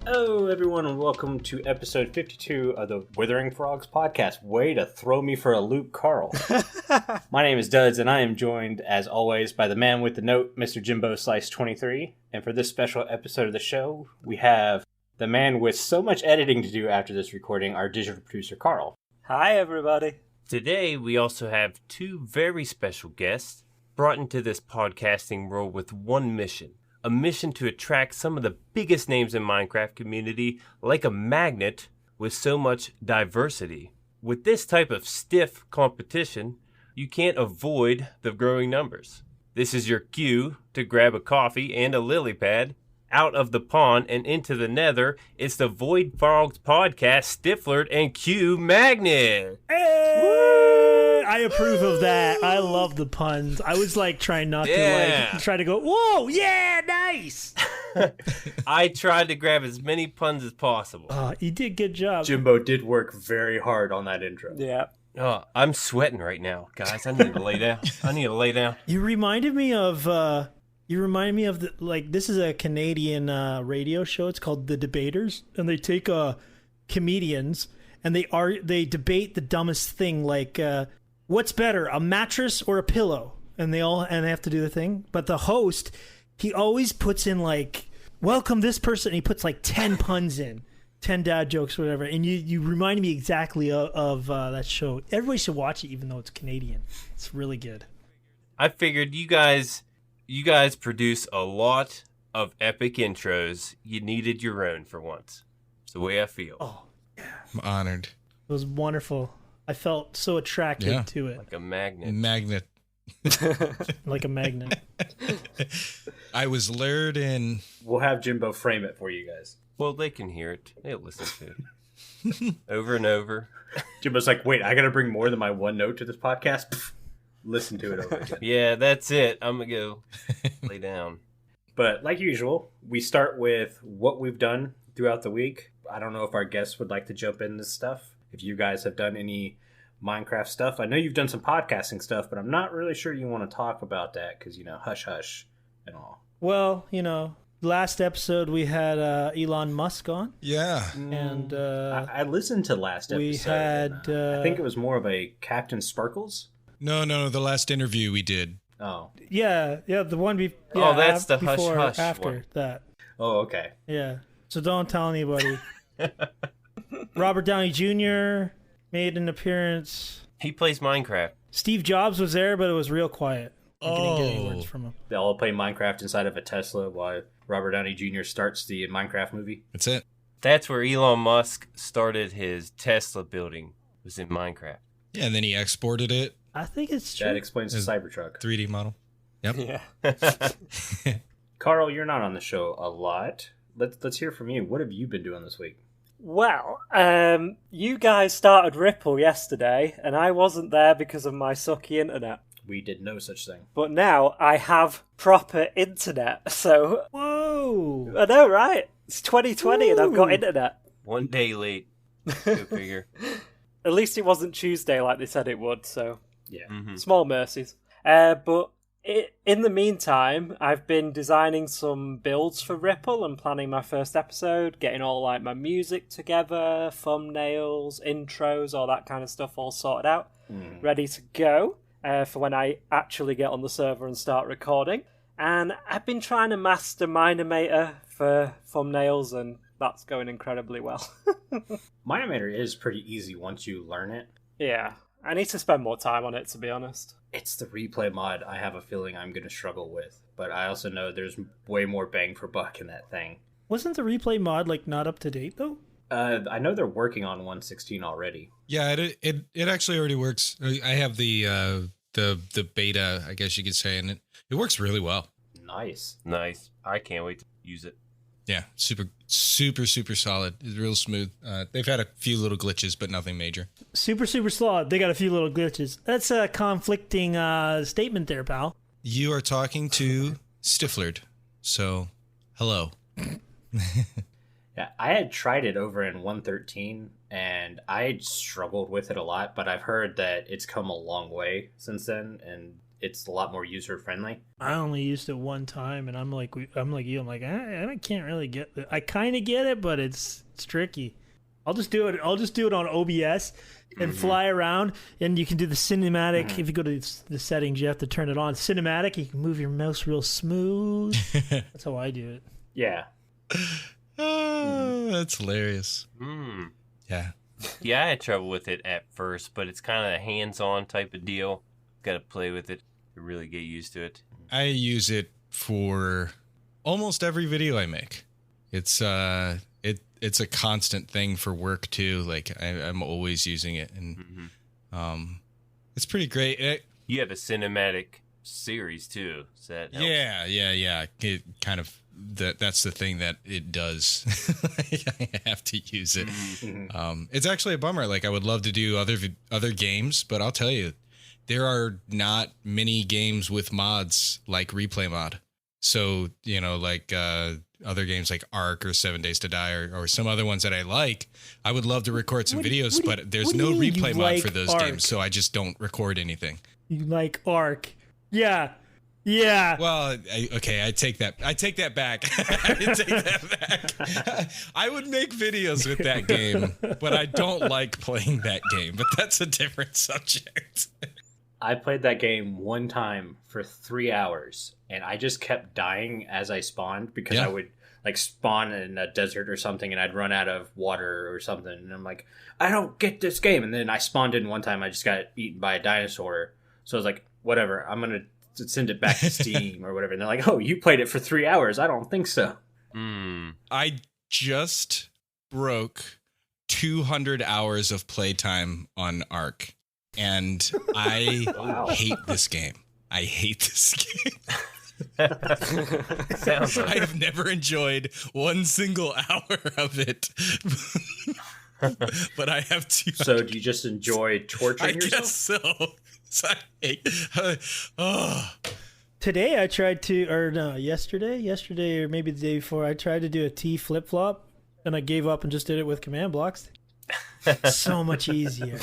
Hello, everyone, and welcome to episode 52 of the Withering Frogs podcast. Way to throw me for a loop, Carl. My name is Duds, and I am joined, as always, by the man with the note, Mr. Jimbo Slice 23. And for this special episode of the show, we have the man with so much editing to do after this recording, our digital producer, Carl. Hi, everybody. Today, we also have two very special guests brought into this podcasting world with one mission. A mission to attract some of the biggest names in Minecraft community like a magnet with so much diversity. With this type of stiff competition, you can't avoid the growing numbers. This is your cue to grab a coffee and a lily pad out of the pond and into the nether. It's the Void Frogs podcast, Stifflered and qmagnet. Hey! I approve of that. I love the puns. I was like trying not to try to go, whoa, yeah, nice. I tried to grab as many puns as possible. You did a good job. Jimbo did work very hard on that intro. Yeah. Oh, I'm sweating right now, guys. I need to lay down. You reminded me of this is a Canadian radio show. It's called The Debaters, and they take comedians and they debate the dumbest thing, like what's better, a mattress or a pillow? And they have to do the thing. But the host, he always puts in like, welcome this person, and he puts like 10 puns in, 10 dad jokes, whatever. And you reminded me exactly of that show. Everybody should watch it, even though it's Canadian. It's really good. I figured you guys produce a lot of epic intros. You needed your own for once. It's the way I feel. Oh, yeah. I'm honored. It was wonderful. I felt so attracted to it. Like a magnet. Like a magnet. I was lured in. We'll have Jimbo frame it for you guys. Well, they can hear it. They'll listen to it. Over and over. Jimbo's like, wait, I gotta bring more than my one note to this podcast? Pfft. Listen to it over again. Yeah, that's it. I'm going to go lay down. But like usual, we start with what we've done throughout the week. I don't know if our guests would like to jump into this stuff. If you guys have done any Minecraft stuff. I know you've done some podcasting stuff, but I'm not really sure you want to talk about that because, hush hush and all. Well, last episode we had Elon Musk on. Yeah. And I listened to last episode. We had... I think it was more of a Captain Sparkles. No, the last interview we did. Oh. Yeah, the one that's the before, hush hush after one. that. Oh, okay. Yeah. So don't tell anybody. Robert Downey Jr. made an appearance. He plays Minecraft. Steve Jobs was there, but it was real quiet. I didn't get any words from him. They all play Minecraft inside of a Tesla while Robert Downey Jr. starts the Minecraft movie. That's it. That's where Elon Musk started his Tesla building, was in Minecraft. Yeah, and then he exported it. I think it's true. That explains the Cybertruck. 3D model. Yep. Yeah. Carl, you're not on the show a lot. Let's hear from you. What have you been doing this week? Well, you guys started Ripple yesterday, and I wasn't there because of my sucky internet. We did no such thing. But now I have proper internet, so... Whoa! I know, right? It's 2020 and I've got internet. One day late. Go figure. At least it wasn't Tuesday like they said it would, so... Yeah. Mm-hmm. Small mercies. But in the meantime, I've been designing some builds for Ripple and planning my first episode, getting all like my music together, thumbnails, intros, all that kind of stuff all sorted out, ready to go for when I actually get on the server and start recording. And I've been trying to master Minimator for thumbnails, and that's going incredibly well. Minimator is pretty easy once you learn it. Yeah. I need to spend more time on it, to be honest. It's the replay mod I have a feeling I'm going to struggle with, but I also know there's way more bang for buck in that thing. Wasn't the replay mod not up to date though? I know they're working on 1.16 already. Yeah, it actually already works. I have the beta, I guess you could say, and it works really well. Nice. I can't wait to use it. Yeah, super solid. It's real smooth. They've had a few little glitches, but nothing major. Super slot. They got a few little glitches. That's a conflicting statement there, pal. You are talking to Stifflered, so hello. Yeah, I had tried it over in 1.13, and I struggled with it a lot, but I've heard that it's come a long way since then, and it's a lot more user friendly. I only used it one time, and I'm like you. I'm like, I can't really get it. I kind of get it, but it's tricky. I'll just do it on OBS and fly around, and you can do the cinematic. If you go to the settings, you have to turn it on. Cinematic, you can move your mouse real smooth. That's how I do it. Yeah. Oh, that's hilarious. Yeah. Yeah, I had trouble with it at first, but it's kind of a hands-on type of deal. Got to play with it to really get used to it. I use it for almost every video I make. It's a constant thing for work too. Like I'm always using it, and it's pretty great. You have a cinematic series too, so that helps. Yeah. It kind of that's the thing that it does. I have to use it. It's actually a bummer. Like I would love to do other games, but I'll tell you, there are not many games with mods like Replay Mod. So, like other games like Ark or 7 Days to Die or some other ones that I like, I would love to record some videos, but there's no replay mod for those games, so I just don't record anything. You like Ark. Yeah. Yeah. Well, I take that back. I take that back. I would make videos with that game, but I don't like playing that game. But that's a different subject. I played that game one time for 3 hours, and I just kept dying as I spawned because I would like spawn in a desert or something, and I'd run out of water or something, and I'm like, I don't get this game. And then I spawned in one time, I just got eaten by a dinosaur. So I was like, whatever, I'm gonna send it back to Steam or whatever. And they're like, oh, you played it for 3 hours? I don't think so. I just broke 200 hours of playtime on Ark. And I hate this game. I hate this game. Sounds like I have never enjoyed one single hour of it. But I have to. So do you just enjoy torturing yourself? I guess so. Today I tried to, or no, yesterday or maybe the day before, I tried to do a T flip-flop, and I gave up and just did it with command blocks. So much easier.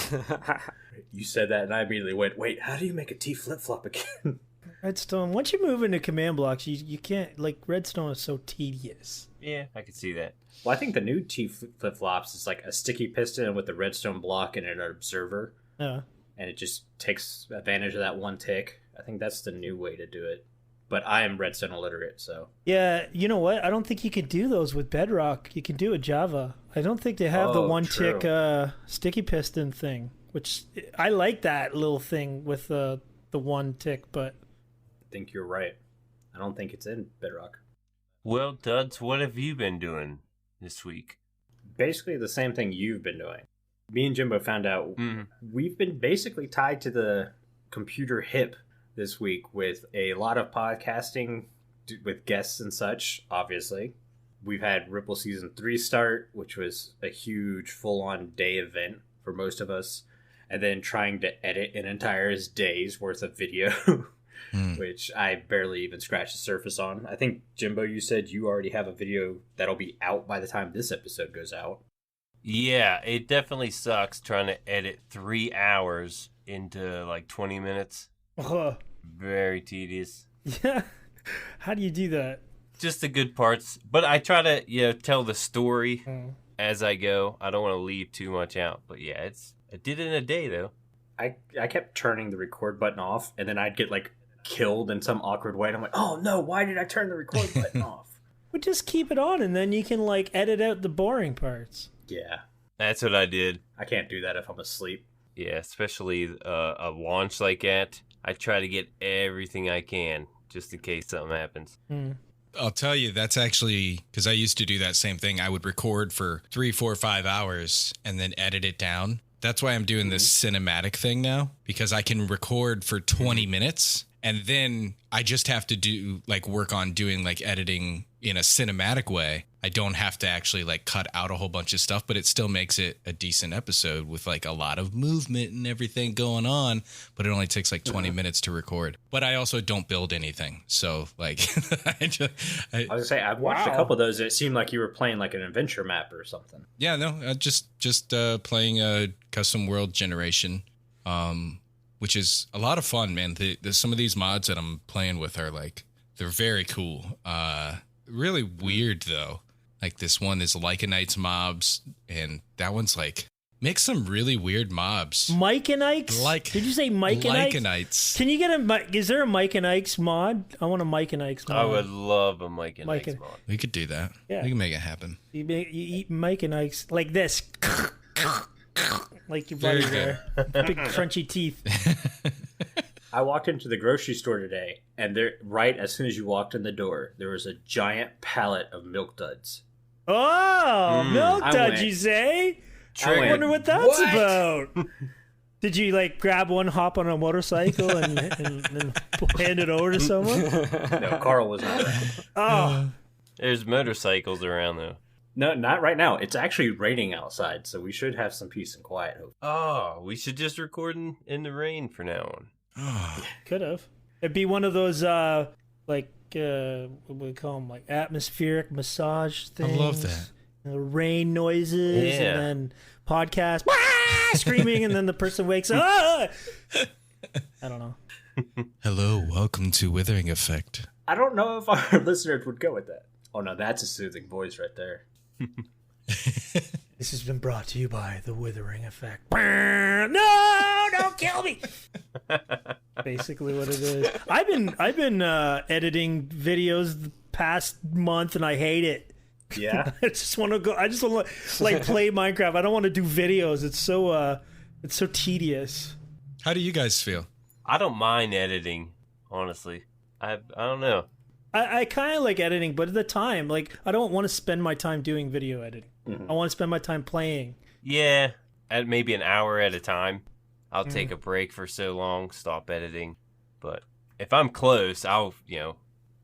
You said that, and I immediately went, wait, how do you make a T flip-flop again? Redstone, once you move into command blocks, you can't, like, Redstone is so tedious. Yeah, I could see that. Well, I think the new T flip-flops is like a sticky piston with a redstone block and an observer. Yeah. And it just takes advantage of that one tick. I think that's the new way to do it. But I am redstone illiterate, so. Yeah, you know what? I don't think you could do those with Bedrock. You can do it Java. I don't think they have the one-tick sticky piston thing, which I like that little thing with the one tick, but... I think you're right. I don't think it's in Bedrock. Well, Duds, what have you been doing this week? Basically the same thing you've been doing. Me and Jimbo found out we've been basically tied to the computer hip this week with a lot of podcasting with guests and such, obviously. We've had Ripple Season 3 start, which was a huge full-on day event for most of us. And then trying to edit an entire day's worth of video, which I barely even scratched the surface on. I think, Jimbo, you said you already have a video that'll be out by the time this episode goes out. Yeah, it definitely sucks trying to edit 3 hours into like 20 minutes. Very tedious. Yeah. How do you do that? Just the good parts. But I try to, tell the story as I go. I don't want to leave too much out. But yeah, I did it in a day, though. I kept turning the record button off, and then I'd get, like, killed in some awkward way. And I'm like, oh, no, why did I turn the record button off? Well, just keep it on, and then you can, like, edit out the boring parts. Yeah. That's what I did. I can't do that if I'm asleep. Yeah, especially a launch like that. I try to get everything I can, just in case something happens. I'll tell you, that's actually, because I used to do that same thing. I would record for 3, 4, 5 hours and then edit it down. That's why I'm doing this cinematic thing now, because I can record for 20 minutes and then I just have to do like work on doing like editing in a cinematic way. I don't have to actually like cut out a whole bunch of stuff, but it still makes it a decent episode with like a lot of movement and everything going on, but it only takes like 20 minutes to record. But I also don't build anything. So like, I was gonna say, I've watched a couple of those. It seemed like you were playing like an adventure map or something. Yeah, no, just playing a custom world generation. which is a lot of fun, man. Some of these mods that I'm playing with are like, they're very cool. Really weird though. Like this one is Lycanites mobs, and that one's like, make some really weird mobs. Mike and Ike's? Did you say Mike and Ike's? Lycanites. Can you get is there a Mike and Ike's mod? I want a Mike and Ike's mod. I would love a Mike and Ike's mod. We could do that. Yeah. We can make it happen. You eat Mike and Ike's like this. Like your Very buddy there. Big crunchy teeth. I walked into the grocery store today, and there, right as soon as you walked in the door, there was a giant pallet of Milk Duds. Oh, Milk I Duds, went- you say? I I wonder what that's about. Did you like grab one, hop on a motorcycle, and hand it over to someone? No, Carl was not around. Oh, There's motorcycles around though. No, not right now. It's actually raining outside, so we should have some peace and quiet. Oh, we should just record in the rain from now on. could have. It'd be one of those like what do we call them? Like atmospheric massage things. I love that. Rain noises, Yeah. and then podcast screaming, and then the person wakes up. Ah! I don't know. Hello, welcome to Withering Effect. I don't know if our listeners would go with that. Oh no, that's a soothing voice right there. This has been brought to you by the Withering Effect. No, don't kill me. Basically, what it is. I've been editing videos the past month, and I hate it. Yeah. I just want to go. I just want to like play Minecraft. I don't want to do videos. It's so tedious. How do you guys feel? I don't mind editing, honestly. I don't know. I kind of like editing, but at the time, like, I don't want to spend my time doing video editing. I want to spend my time playing. Yeah, at maybe an hour at a time. I'll take a break for so long, stop editing. But if I'm close, I'll,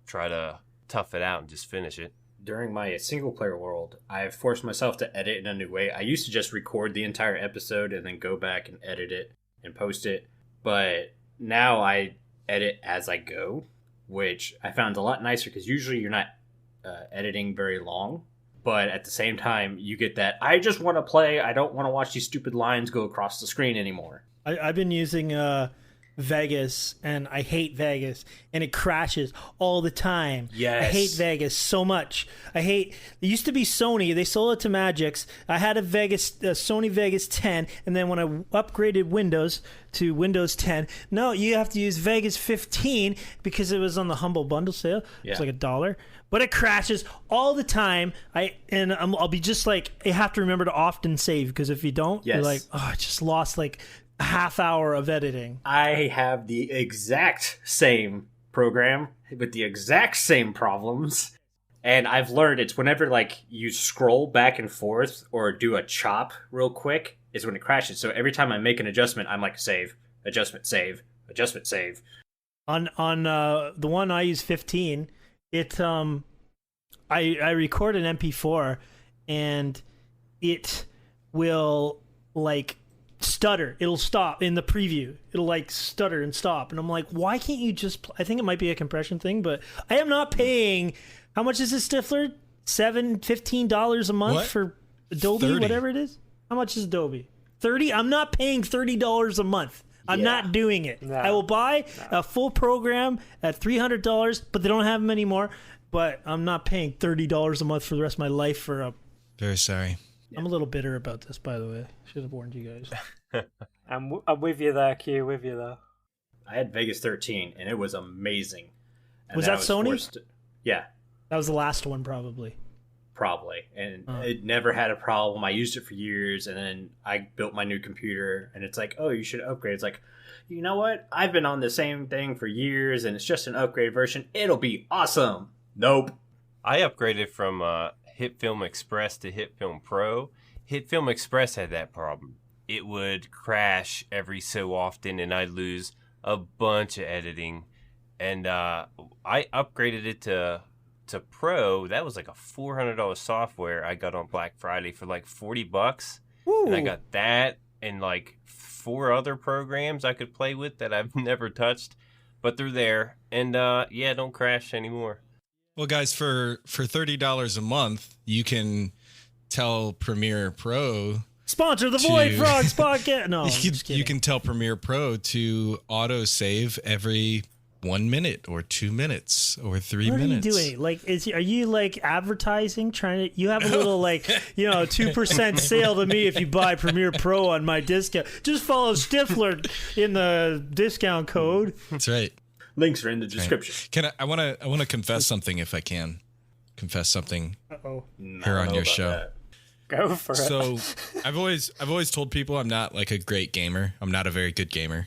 try to tough it out and just finish it. During my single player world, I've forced myself to edit in a new way. I used to just record the entire episode and then go back and edit it and post it. But now I edit as I go, which I found a lot nicer because usually you're not editing very long. But at the same time, you get that, I just want to play. I don't want to watch these stupid lines go across the screen anymore. I've been using Vegas, and I hate Vegas, and it crashes all the time. Yes. I hate Vegas so much. It used to be Sony. They sold it to Magix. I had a Sony Vegas 10, and then when I upgraded Windows to Windows 10, no, you have to use Vegas 15 because it was on the Humble Bundle sale. Yeah. It's like $1. But it crashes all the time. I'll be just like, you have to remember to often save, because if you don't, Yes. you're like, oh, I just lost like a half hour of editing. I have the exact same program with the exact same problems. And I've learned it's whenever like you scroll back and forth or do a chop real quick is when it crashes. So every time I make an adjustment, I'm like, save, adjustment, save, adjustment, save. On the one I use 15, it I record an MP4 and it will like stutter. It'll stop in the preview. It'll like stutter and stop, and I'm like, why can't you just I think it might be a compression thing, but I am not paying. How much is this Stifflered? $15 a month What? for Adobe, 30. whatever it is. How much is Adobe? 30. I'm not paying $30 a month. I'm Yeah. not doing it. No. I will buy a full program at $300, but they don't have them anymore. But I'm not paying $30 a month for the rest of my life for a. Very sorry. I'm a little bitter about this, by the way. Should have warned you guys. I'm with you there, Q. With you there. I had Vegas 13 and it was amazing. And Was then I that Sony? Yeah, That was the last one, probably. probably. And it never had a problem. I used it for years, and then I built my new computer, and it's like, oh, you should upgrade. It's like, you know what? I've been on the same thing for years, and it's just an upgraded version. It'll be awesome. Nope. I upgraded from HitFilm Express to HitFilm Pro. HitFilm Express had that problem. It would crash every so often, and I'd lose a bunch of editing. And I upgraded it to Pro. That was like a $400 software I got on Black Friday for like $40. Woo. And I got that and like 4 other programs I could play with that I've never touched, but they're there. And yeah, don't crash anymore. Well, guys, for $30 a month, you can tell Premiere Pro Sponsor the Void Frogs podcast. No, you can tell Premiere Pro to auto save every 1 minute or 2 minutes or 3 minutes. What are you doing? Like, are you like advertising? Trying to? You have a little 2% sale to me if you buy Premiere Pro on my discount. Just follow Stifflered in the discount code. That's right. Links are in the description. Can I want to confess something if I can. Confess something here on your show. That. Go for it. So I've always told people I'm not like a great gamer. I'm not a very good gamer.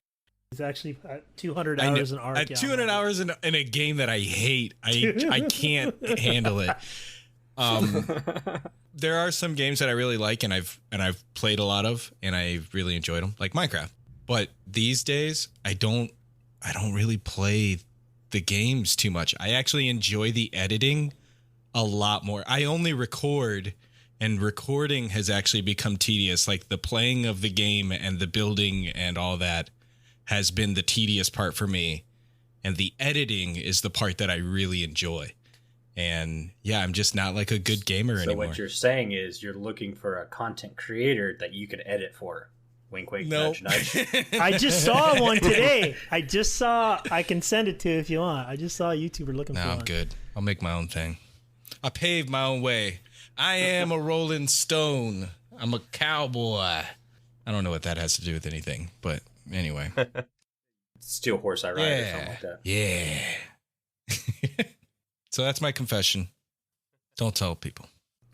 It's actually 200 hours in Ark. 200 hours in a game that I hate. I can't handle it. There are some games that I really like and I've played a lot of and I really enjoyed them, like Minecraft. But these days I don't really play the games too much. I actually enjoy the editing a lot more. I only record, and recording has actually become tedious. Like the playing of the game and the building and all that has been the tedious part for me. And the editing is the part that I really enjoy. And yeah, I'm just not like a good gamer anymore. So what you're saying is you're looking for a content creator that you could edit for. Wink, wink, nudge, nudge. I just saw one today. I can send it to you if you want. I just saw a YouTuber looking for one. No, I'm good. I'll make my own thing. I paved my own way. I am a rolling stone. I'm a cowboy. I don't know what that has to do with anything, but anyway. Steel horse I ride or something like that. Yeah. So that's my confession. Don't tell people.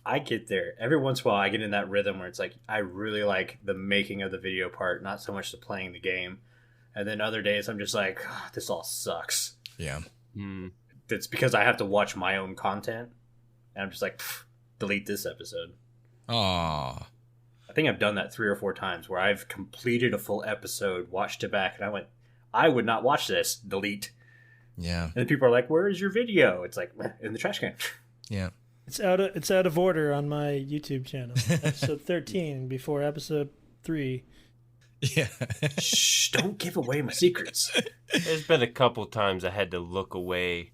I get there. Every once in a while, I get in that rhythm where it's like, I really like the making of the video part, not so much the playing the game. And then other days, I'm just like, oh, this all sucks. Yeah. It's because I have to watch my own content. And I'm just like, delete this episode. Aww. I think I've done that 3 or 4 times where I've completed a full episode, watched it back, and I went, I would not watch this. Delete. Yeah. And people are like, where is your video? It's like, in the trash can. Yeah. It's out of order on my YouTube channel. Episode 13 before episode 3. Yeah. Shh, don't give away my secrets. There's been a couple times I had to look away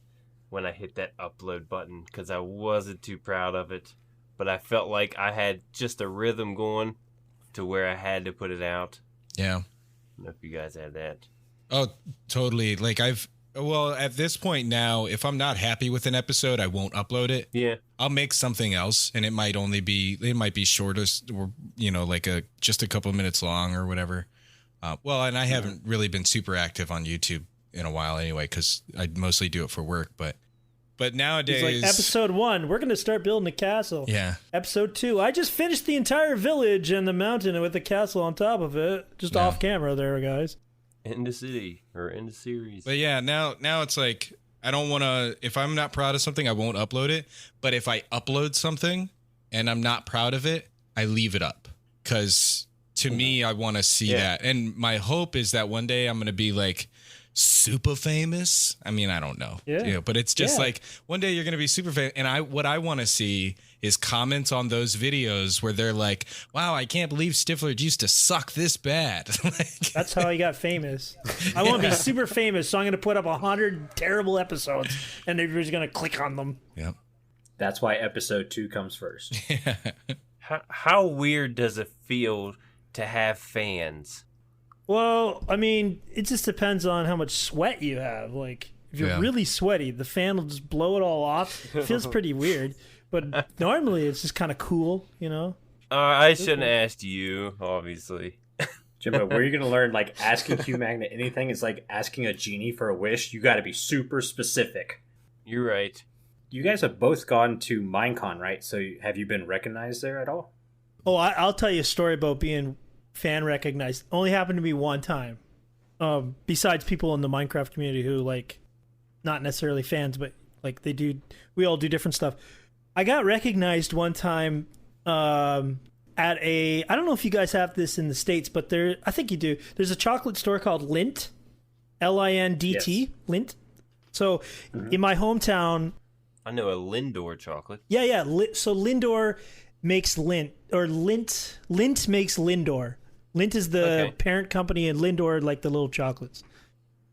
when I hit that upload button because I wasn't too proud of it. But I felt like I had just a rhythm going to where I had to put it out. Yeah. I don't know if you guys had that. Oh, totally. Like at this point now, if I'm not happy with an episode, I won't upload it. Yeah. I'll make something else and it might be shortest or, like just a couple of minutes long or whatever. And I haven't really been super active on YouTube in a while anyway, because I mostly do it for work, but nowadays, it's like episode 1, we're going to start building a castle. Yeah. Episode 2, I just finished the entire village and the mountain with the castle on top of it. Just off camera there, guys. In the city or in the series. But yeah, now it's like, I don't want to, if I'm not proud of something, I won't upload it. But if I upload something and I'm not proud of it, I leave it up. Because to me, I want to see that. And my hope is that one day I'm going to be like, super famous. I mean, I don't know. Yeah. But it's just like one day you're going to be super famous. And what I want to see is comments on those videos where they're like, wow, I can't believe Stifflered used to suck this bad. That's how he got famous. I want to be super famous, so I'm going to put up 100 terrible episodes and everybody's going to click on them. Yep. That's why episode 2 comes first. How weird does it feel to have fans? Well, I mean, it just depends on how much sweat you have. Like, if you're really sweaty, the fan will just blow it all off. It feels pretty weird. But normally, it's just kind of cool, I shouldn't have asked you, obviously. Jimbo, where are you going to learn, like, asking qmagnet anything is like asking a genie for a wish. You got to be super specific. You're right. You guys have both gone to Minecon, right? So have you been recognized there at all? Oh, I'll tell you a story about being fan recognized. Only happened to me one time. Besides people in the Minecraft community who, like, not necessarily fans, but like we all do different stuff. I got recognized one time at I don't know if you guys have this in the States, but I think you do. There's a chocolate store called Lindt, Lindt, yes. Lindt. So in my hometown, I know a Lindor chocolate. Yeah. So Lindor makes Lindt, or Lindt makes Lindor. Lindt is the parent company, and Lindor like the little chocolates.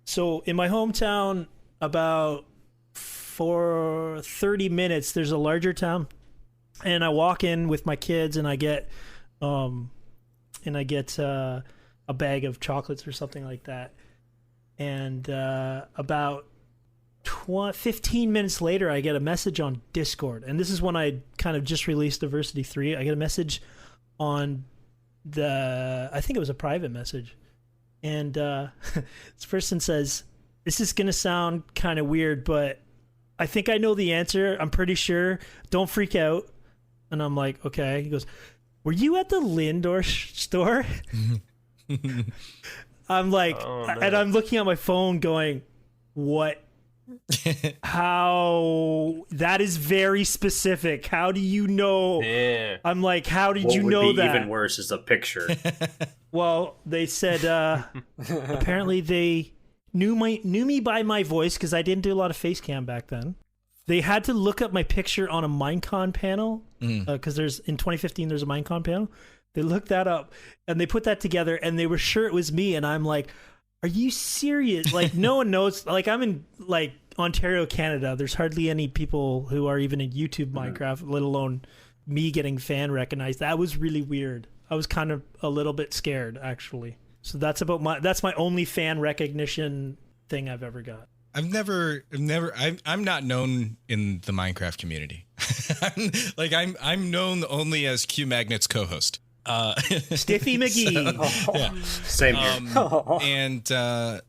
So in my hometown, about for 30 minutes, there's a larger town, and I walk in with my kids, and I get and I get a bag of chocolates or something like that. And about 15 minutes later, I get a message on Discord. And this is when I kind of just released Diversity 3. I get a message on I think it was a private message. And this person says, this is going to sound kind of weird, but I think I know the answer. I'm pretty sure. Don't freak out. And I'm like, okay. He goes, were you at the Lindor store? I'm like, oh, no. And I'm looking at my phone going, what? How? That is very specific. How do you know? Yeah. I'm like, how did you know that? What would be even worse is a picture. Well, they said apparently they knew me by my voice because I didn't do a lot of face cam back then. They had to look up my picture on a Minecon panel because in 2015 there's a Minecon panel. They looked that up and they put that together and they were sure it was me. And I'm like, are you serious? Like, no one knows. Like, I'm in like Ontario, Canada. There's hardly any people who are even in YouTube Minecraft, let alone me getting fan recognized. That was really weird. I was kind of a little bit scared, actually. So that's my only fan recognition thing I've ever got. I'm not known in the Minecraft community. I'm known only as qmagnet's co-host. Stiffy McGee. Same here. And so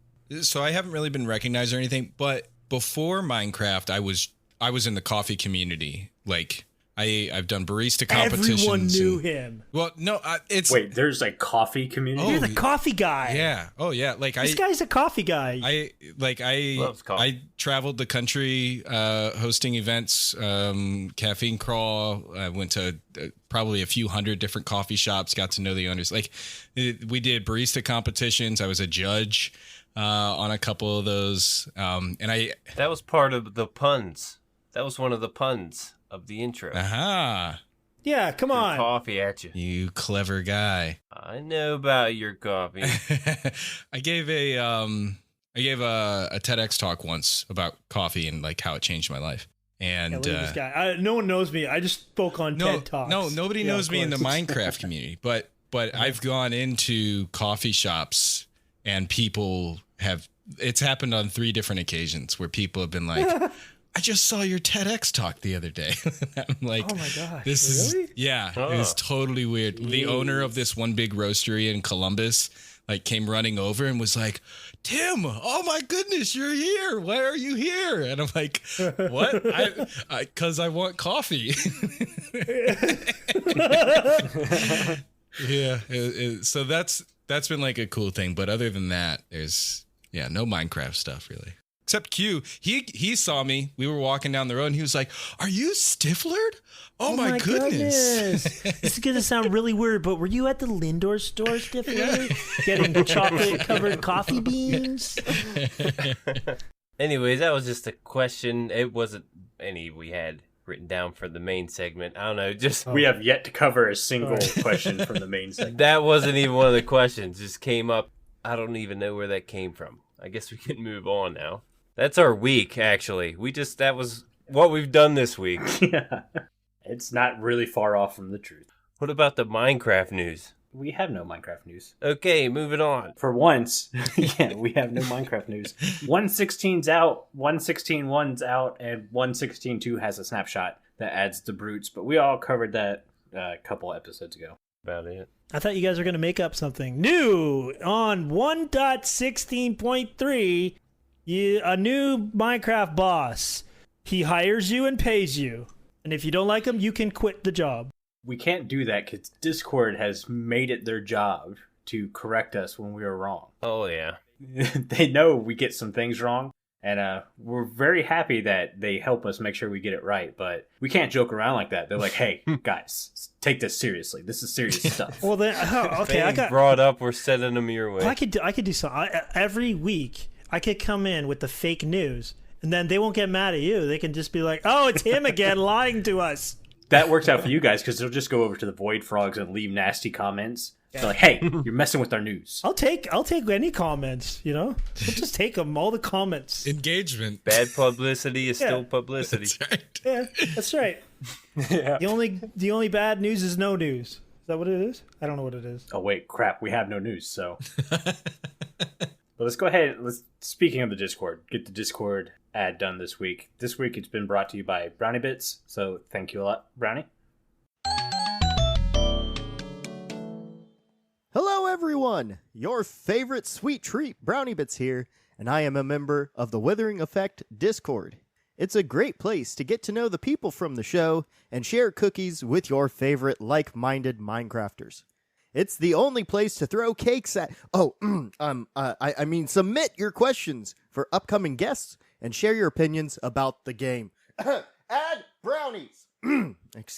I haven't really been recognized or anything, but before Minecraft, I was in the coffee community. Like I've done barista competitions. Everyone knew him. Well, no, wait. There's a coffee community. You're the coffee guy. Yeah. Oh, yeah. Like this guy's a coffee guy. I traveled the country hosting events, caffeine crawl. I went to probably a few hundred different coffee shops. Got to know the owners. Like we did barista competitions. I was a judge on a couple of those. That was part of the puns. That was one of the puns of the intro. Aha. Yeah, come on. Coffee at you. You clever guy. I know about your coffee. I gave a TEDx talk once about coffee and like how it changed my life. And look at this guy. No one knows me. I just spoke on TED Talks. No, nobody knows me in the Minecraft community. But I've gone into coffee shops and people have. It's happened on 3 different occasions where people have been like, I just saw your TEDx talk the other day. I'm like, oh my gosh, this really? It was totally weird. Jeez. The owner of this one big roastery in Columbus like came running over and was like, Tim, oh my goodness, you're here. Why are you here? And I'm like, what? Because I want coffee. Yeah. So that's been like a cool thing. But other than that, there's no Minecraft stuff really. Except Q, he saw me. We were walking down the road, and he was like, "Are you stifflered? Oh my goodness!" This is gonna sound really weird, but were you at the Lindor store, stifflered, getting chocolate-covered coffee beans? Anyways, that was just a question. It wasn't any we had written down for the main segment. I don't know. Just we have yet to cover a single question from the main segment. That wasn't even one of the questions. Just came up. I don't even know where that came from. I guess we can move on now. That's our week, actually. That was what we've done this week. Yeah. It's not really far off from the truth. What about the Minecraft news? We have no Minecraft news. Okay, moving on. For once, we have no Minecraft news. 1.16's out, 1.16.1's out, and 1.16.2 has a snapshot that adds the brutes, but we all covered that a couple episodes ago. About it. I thought you guys were going to make up something new on 1.16.3. A new Minecraft boss. He hires you and pays you. And if you don't like him, you can quit the job. We can't do that because Discord has made it their job to correct us when we are wrong. Oh, yeah. They know we get some things wrong. And we're very happy that they help us make sure we get it right. But we can't joke around like that. They're like, hey, guys, take this seriously. This is serious stuff. Well, then, okay. I got brought up. We're sending them your way. Well, I could do something. Every week, I could come in with the fake news. And then they won't get mad at you. They can just be like, oh, it's him again lying to us. That works out for you guys because they'll just go over to the Void Frogs and leave nasty comments. They're like, hey, you're messing with our news. I'll take any comments, We'll just take them, all the comments. Engagement. Bad publicity is still publicity. That's right. Yeah, that's right. Yeah. The only bad news is no news. Is that what it is? I don't know what it is. Oh wait, crap! We have no news, so. But let's go ahead. Speaking of the Discord, get the Discord ad done this week. This week it's been brought to you by Brownie Bits, so thank you a lot, Brownie. Hello everyone! Your favorite sweet treat, Brownie Bits here, and I am a member of the Withering Effect Discord. It's a great place to get to know the people from the show and share cookies with your favorite like-minded Minecrafters. It's the only place to throw cakes at... I mean submit your questions for upcoming guests and share your opinions about the game. Add brownies!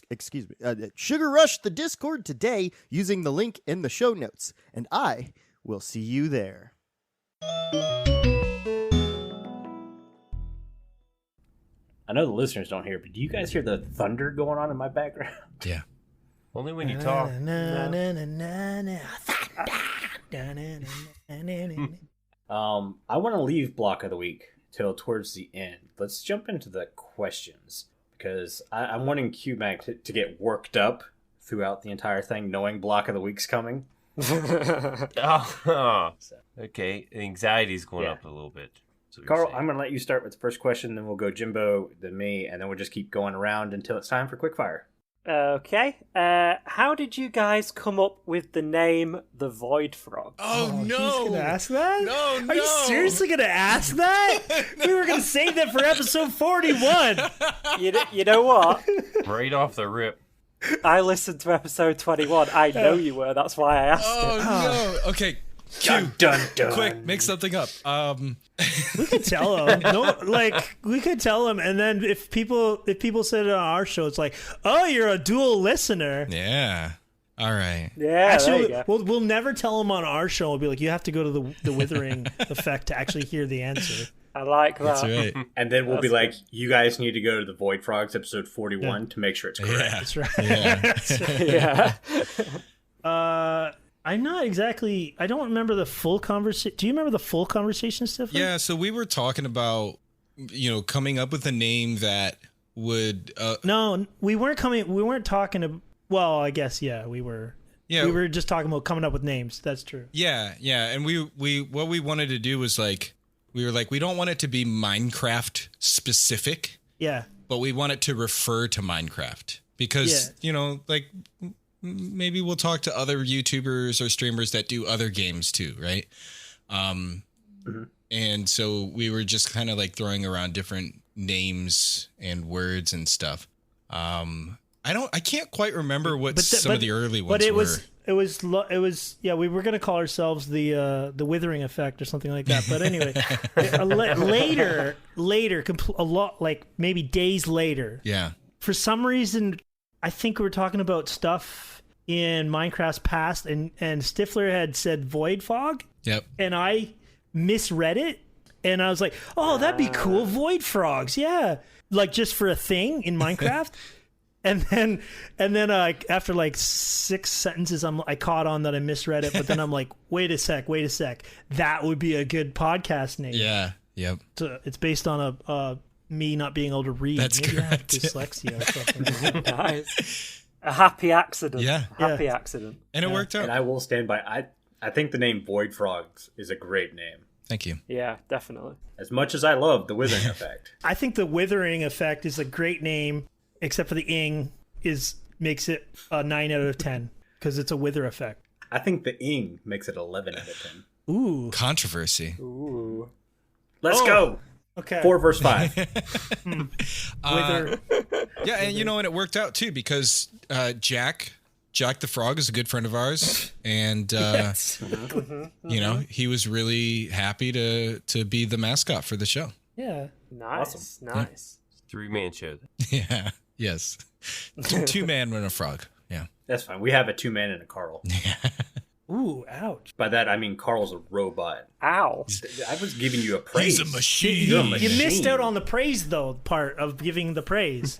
Excuse me. Sugar rush the Discord today using the link in the show notes, and I will see you there. I know the listeners don't hear, but do you guys hear the thunder going on in my background? Yeah. Only when you talk. I want to leave block of the week till towards the end. Let's jump into the questions because I'm wanting qmagnet to get worked up throughout the entire thing, knowing block of the week's coming. Oh, okay. Anxiety's going up a little bit. Carl, I'm going to let you start with the first question, then we'll go Jimbo, then me, and then we'll just keep going around until it's time for quickfire. Okay. How did you guys come up with the name The Void Frog? Oh, no. He's going to ask that? No. Are you seriously going to ask that? We were going to save that for episode 41. You know what? Right off the rip. I listened to episode 21. I know you were. That's why I asked it. Oh, no. Okay. Dun, dun, dun. Quick, make something up. We could tell him. We could tell him, and then if people said it on our show, it's like, oh, you're a dual listener. Yeah. All right. Yeah, Actually, there you go. we'll never tell him on our show. We'll be like, you have to go to the Withering Effect to actually hear the answer. I like that. That's right. And then we'll be like, you guys need to go to the Void Frogs episode 41 to make sure it's correct. Yeah. That's right. Yeah. Yeah. I'm not exactly. I don't remember the full conversation. Do you remember the full conversation, Stifler? Yeah, so we were talking about, coming up with a name that would... No, we weren't coming. We weren't talking to... Well, I guess, yeah, we were. Yeah. We were just talking about coming up with names. That's true. Yeah. And we what we wanted to do was we were like, we don't want it to be Minecraft specific. Yeah. But we want it to refer to Minecraft. Because, maybe we'll talk to other YouTubers or streamers that do other games too, right? And so we were just kind of throwing around different names and words and stuff. I can't quite remember what some of the early ones were. It was we were gonna call ourselves the Withering Effect or something like that. But anyway, later, a lot maybe days later. Yeah. For some reason, I think we were talking about stuff in Minecraft's past, and Stifler had said Void Fog. Yep. And I misread it, and I was like, "Oh, that'd be cool, Void Frogs, yeah, just for a thing in Minecraft." and then after 6 sentences, I caught on that I misread it, but then I'm like, "Wait a sec, that would be a good podcast name." Yeah. Yep. So it's based on a me not being able to read. That's Maybe correct. I have dyslexia or something. Nice. A happy accident. Yeah. Happy accident. And it worked out. And I will stand by. I think the name Void Frogs is a great name. Thank you. Yeah, definitely. As much as I love the Withering Effect. I think the Withering Effect is a great name, except for the ing makes it a 9 out of 10 because it's a wither effect. I think the ing makes it 11 out of 10. Ooh. Controversy. Ooh. Let's go. Okay. 4 verse 5. Wither. Yeah, and and it worked out too because Jack the Frog is a good friend of ours, and Yes. he was really happy to be the mascot for the show. Yeah. Nice. Awesome. Nice. 3-man show. Yeah. Yes. 2-man and a frog. Yeah. That's fine. We have a 2-man and a Carl. Ooh, ouch. By that, I mean Carl's a robot. Ow. I was giving you a praise. He's a machine. You're a You machine. missed out on the praise, though, part of giving the praise.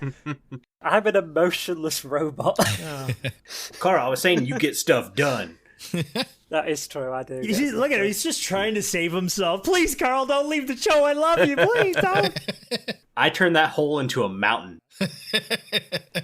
I'm an emotionless robot. Oh. Carl, I was saying you get stuff done. That is true, I do. You see, look at him. He's just trying to save himself. Please, Carl, don't leave the show. I love you. Please, don't. I turned that hole into a mountain.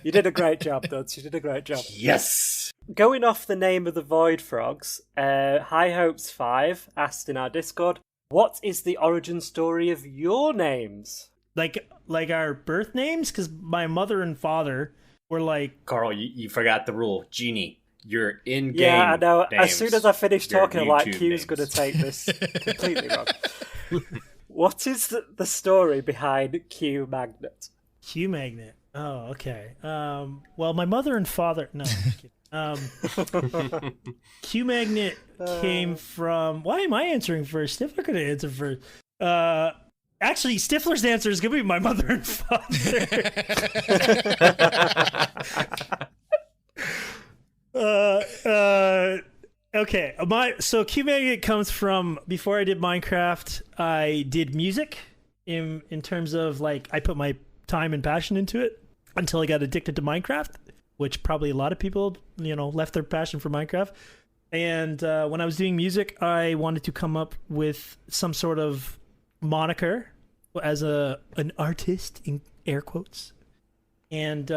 You did a great job, Duds. You did a great job. Yes. going off the name of the Void Frogs, High Hopes 5 asked in our Discord, what is the origin story of your names? Like our birth names? Because my mother and father were like... Carl, you forgot the rule. Genie, your in-game Yeah, I know. names, As soon as I finish your talking, I'm like, YouTube Q's names. going to take this completely wrong. What is the story behind qmagnet? qmagnet. Oh, okay. Well, my mother and father... No, I'm kidding. qmagnet came from... Why am I answering first? Stifler could answer first. Actually, Stifler's answer is going to be my mother and father. Okay. So qmagnet comes from, before I did Minecraft, I did music in terms of, like, I put my time and passion into it until I got addicted to Minecraft, which probably a lot of people, left their passion for Minecraft. And when I was doing music, I wanted to come up with some sort of moniker as an artist, in air quotes. And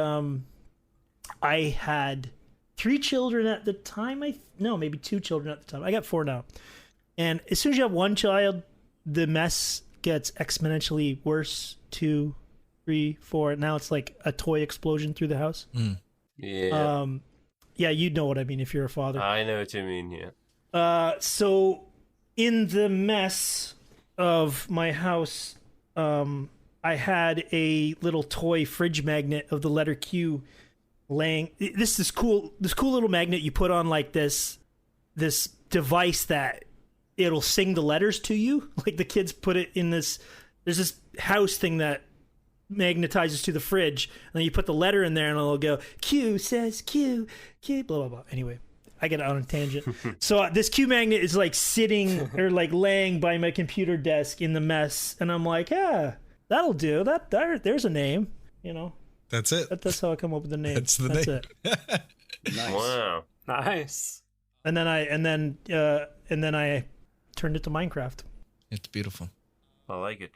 I had 3 children at the time. Maybe 2 children at the time. I got 4 now. And as soon as you have 1 child, the mess gets exponentially worse. 2, 3, 4. Now it's like a toy explosion through the house. Yeah. Yeah, you know what I mean if you're a father. I know what you mean, yeah. So in the mess of my house, I had a little toy fridge magnet of the letter Q laying. This cool little magnet you put on like this device that it'll sing the letters to you. Like the kids put it in this. There's this house thing that magnetizes to the fridge, and then you put the letter in there, and it'll go Q says Q, blah blah blah. Anyway, I get on a tangent. So this Q magnet is like sitting or like laying by my computer desk in the mess, and I'm like, yeah, that'll do. There's a name, That's it. That's how I come up with the name. That's the That's name. it. Nice. Wow. Nice. And then I turned it to Minecraft. It's beautiful. I like it.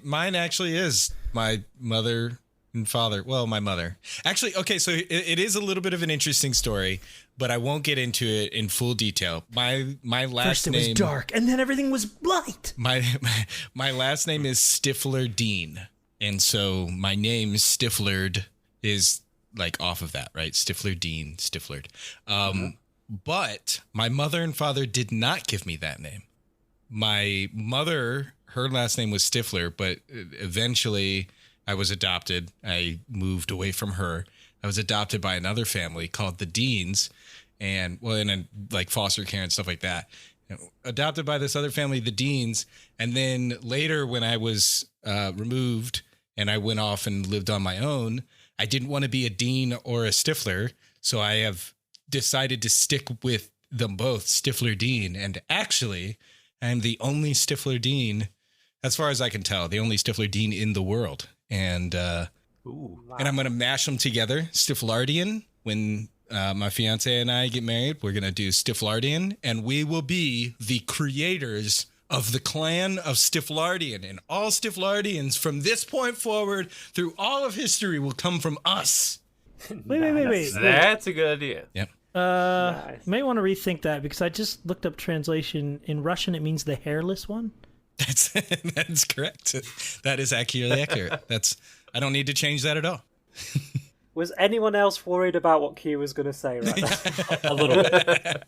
Mine actually is my mother and father. Well, my mother. Actually, okay, so it is a little bit of an interesting story, but I won't get into it in full detail. My last First it name was dark, and then everything was light. My last name is Stiffler Dean, and so my name Stifflered is like off of that, right? Stiffler Dean, Stifflered. But my mother and father did not give me that name. My mother, her last name was Stifler, but eventually I was adopted. I moved away from her. I was adopted by another family called the Deans, and like foster care and stuff like that. Adopted by this other family, the Deans, and then later when I was removed and I went off and lived on my own, I didn't want to be a Dean or a Stifler, so I have decided to stick with them both, Stifler Dean, and actually I'm the only Stifler Dean, as far as I can tell, the only Stifler Dean in the world. And Ooh. Wow. and I'm going to mash them together, Stiflardian. When my fiance and I get married, we're going to do Stiflardian, and we will be the creators of the clan of Stiflardian. And all Stiflardians from this point forward through all of history will come from us. Wait. That's a good idea. Yep. Nice. You may want to rethink that because I just looked up translation. In Russian, it means the hairless one. That's correct. That is accurately accurate. I don't need to change that at all. Was anyone else worried about what Q was going to say right now? A little bit.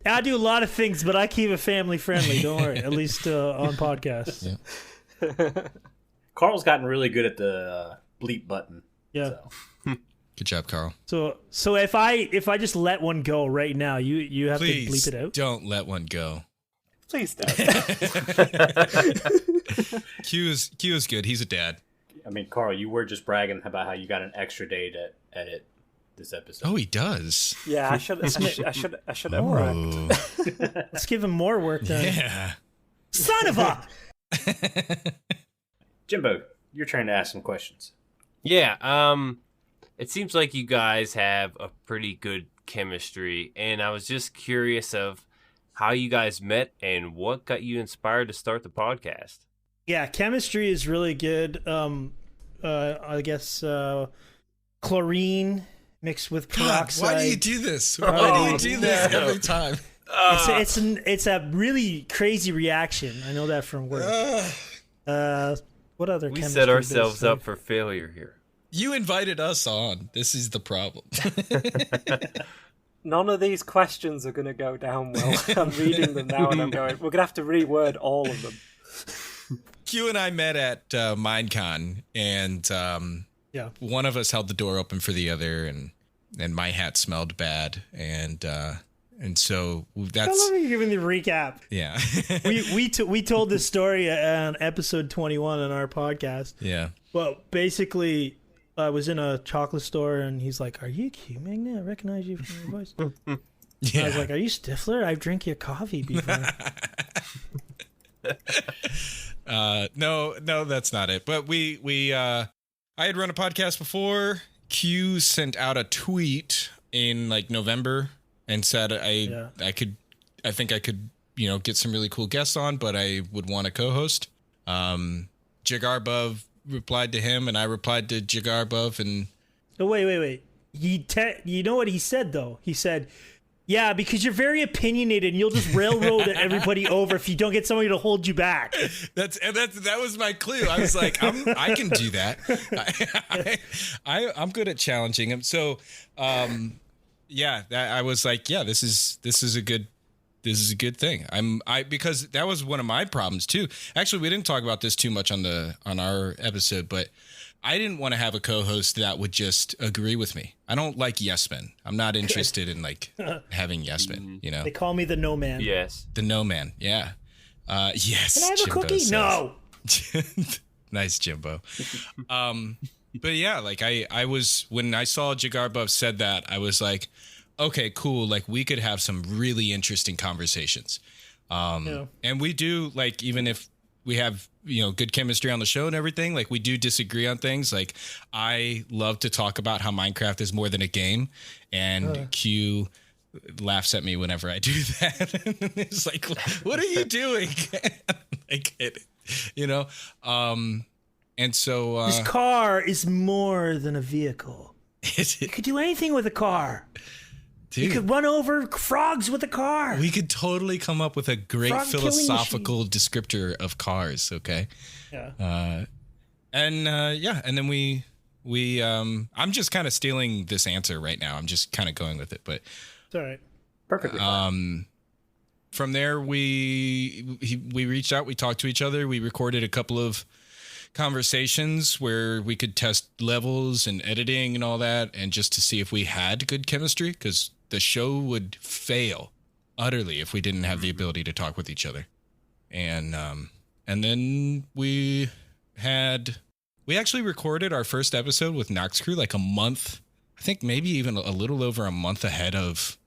I do a lot of things, but I keep it family friendly. Don't worry. At least on podcasts. Yeah. Carl's gotten really good at the bleep button. Yeah. So. Good job, Carl. So if I just let one go right now, you have Please to bleep it out. don't let one go. Please don't. Q is good. He's a dad. I mean, Carl, you were just bragging about how you got an extra day to edit this episode. Oh, he does. Yeah, I should have Oh, Let's give him more work then. yeah. Son of a! Jimbo, you're trying to ask some questions. Yeah, it seems like you guys have a pretty good chemistry, and I was just curious of how you guys met and what got you inspired to start the podcast. Yeah, chemistry is really good. I guess chlorine mixed with God, peroxide. why do you do this? Why do you do this every time? It's a really crazy reaction. I know that from work. What other? We chemistry set ourselves does, up for failure here. You invited us on. This is the problem. None of these questions are going to go down well. I'm reading them now and I'm going, we're going to have to reword all of them. Q and I met at Minecon, and one of us held the door open for the other, and my hat smelled bad, and so that's. I love you giving the recap. Yeah, we told this story on episode 21 on our podcast. Yeah. Well, basically, I was in a chocolate store, and he's like, "Are you qmagnet? I recognize you from your voice." Yeah. I was like, "Are you stifflered? I've drank your coffee before." No, that's not it. But I had run a podcast before. Q sent out a tweet in like November and said I think I could, get some really cool guests on, but I would want a co-host. Jigarbov replied to him, and I replied to Jigarbov, and Oh, wait. You know what he said, though? He said, yeah, because you're very opinionated and you'll just railroad everybody over if you don't get somebody to hold you back. That was my clue. I was like, I can do that. I'm good at challenging him. So, I was like, yeah, this is a good thing. Because that was one of my problems too. Actually, we didn't talk about this too much on our episode, but I didn't want to have a co-host that would just agree with me. I don't like yes men. I'm not interested in like having yes men, They call me the no man. Yes. The no man. Yeah. Yes. Can I have Jimbo a cookie? says. No. Nice, Jimbo. But yeah, like I was, when I saw Jigarbov said that, I was like, okay, cool. Like we could have some really interesting conversations. And we do, like, even if we have, good chemistry on the show and everything, like we do disagree on things. Like I love to talk about how Minecraft is more than a game, and Q laughs at me whenever I do that. It's like, what are you doing? I get it, and so this car is more than a vehicle. You could do anything with a car. Dude, you could run over frogs with a car. We could totally come up with a great philosophical descriptor of cars. Okay. Yeah. And then we I'm just kind of stealing this answer right now. I'm just kind of going with it, but it's all right. Perfectly. From there, we reached out. We talked to each other. We recorded a couple of conversations where we could test levels and editing and all that, and just to see if we had good chemistry, because the show would fail utterly if we didn't have the ability to talk with each other. And then we actually recorded our first episode with Nox Crew like a month, I think maybe even a little over a month ahead of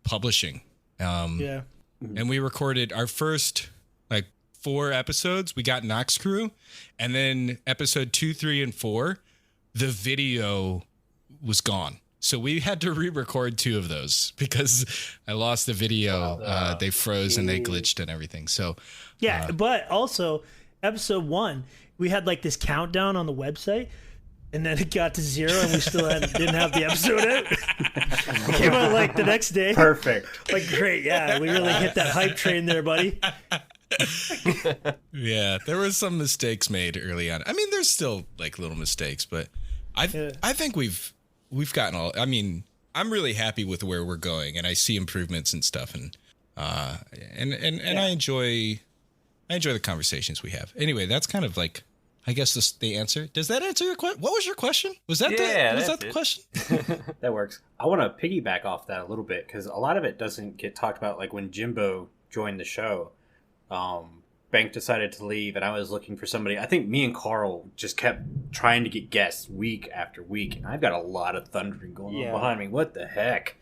publishing. And we recorded our first like 4 episodes. We got Nox Crew, and then episode 2, 3, and 4, the video was gone. So we had to re-record 2 of those because I lost the video. They froze and they glitched and everything. So but also episode 1, we had like this countdown on the website, and then it got to 0 and we still didn't have the episode out. It came out like the next day. Perfect. Like, great. Yeah, we really hit that hype train there, buddy. Yeah, there was some mistakes made early on. I mean, there's still like little mistakes, but I think we've gotten all. I mean, I'm really happy with where we're going, and I see improvements and stuff, and I enjoy the conversations we have. Anyway, that's kind of like, I guess the answer. Does that answer your question? What was your question? Was that the question? That works. I want to piggyback off that a little bit, because a lot of it doesn't get talked about. Like when Jimbo joined the show, Bank decided to leave, and I was looking for somebody. I think me and Carl just kept trying to get guests week after week, and I've got a lot of thundering going on behind me. What the heck?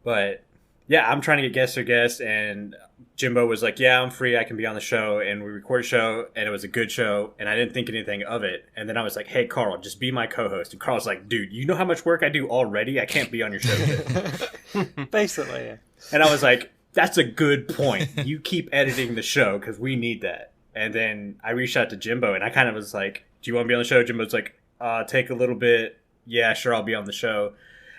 But yeah, I'm trying to get guests, and Jimbo was like, yeah, I'm free, I can be on the show. And we recorded a show, and it was a good show, and I didn't think anything of it. And then I was like, hey, Carl, just be my co-host. And Carl's like, dude, you know how much work I do already? I can't be on your show. Basically, yeah. And I was like, that's a good point. You keep editing the show, because we need that. And then I reached out to Jimbo, and I kind of was like, do you want to be on the show? Jimbo's like, take a little bit. Yeah, sure, I'll be on the show.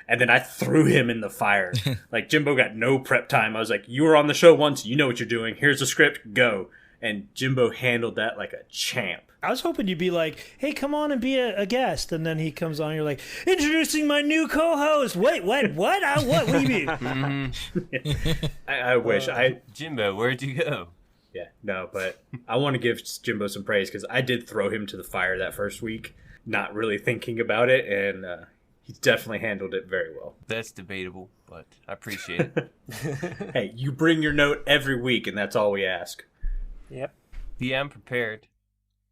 And then I threw him in the fire. Like, Jimbo got no prep time. I was like, you were on the show once. You know what you're doing. Here's the script. Go. And Jimbo handled that like a champ. I was hoping you'd be like, hey, come on and be a guest. And then he comes on and you're like, introducing my new co-host. Wait, what? What do you mean? I wish. Jimbo, where'd you go? Yeah, no, but I want to give Jimbo some praise because I did throw him to the fire that first week, not really thinking about it, and he definitely handled it very well. That's debatable, but I appreciate it. Hey, you bring your note every week, and that's all we ask. Yep. Yeah, I'm prepared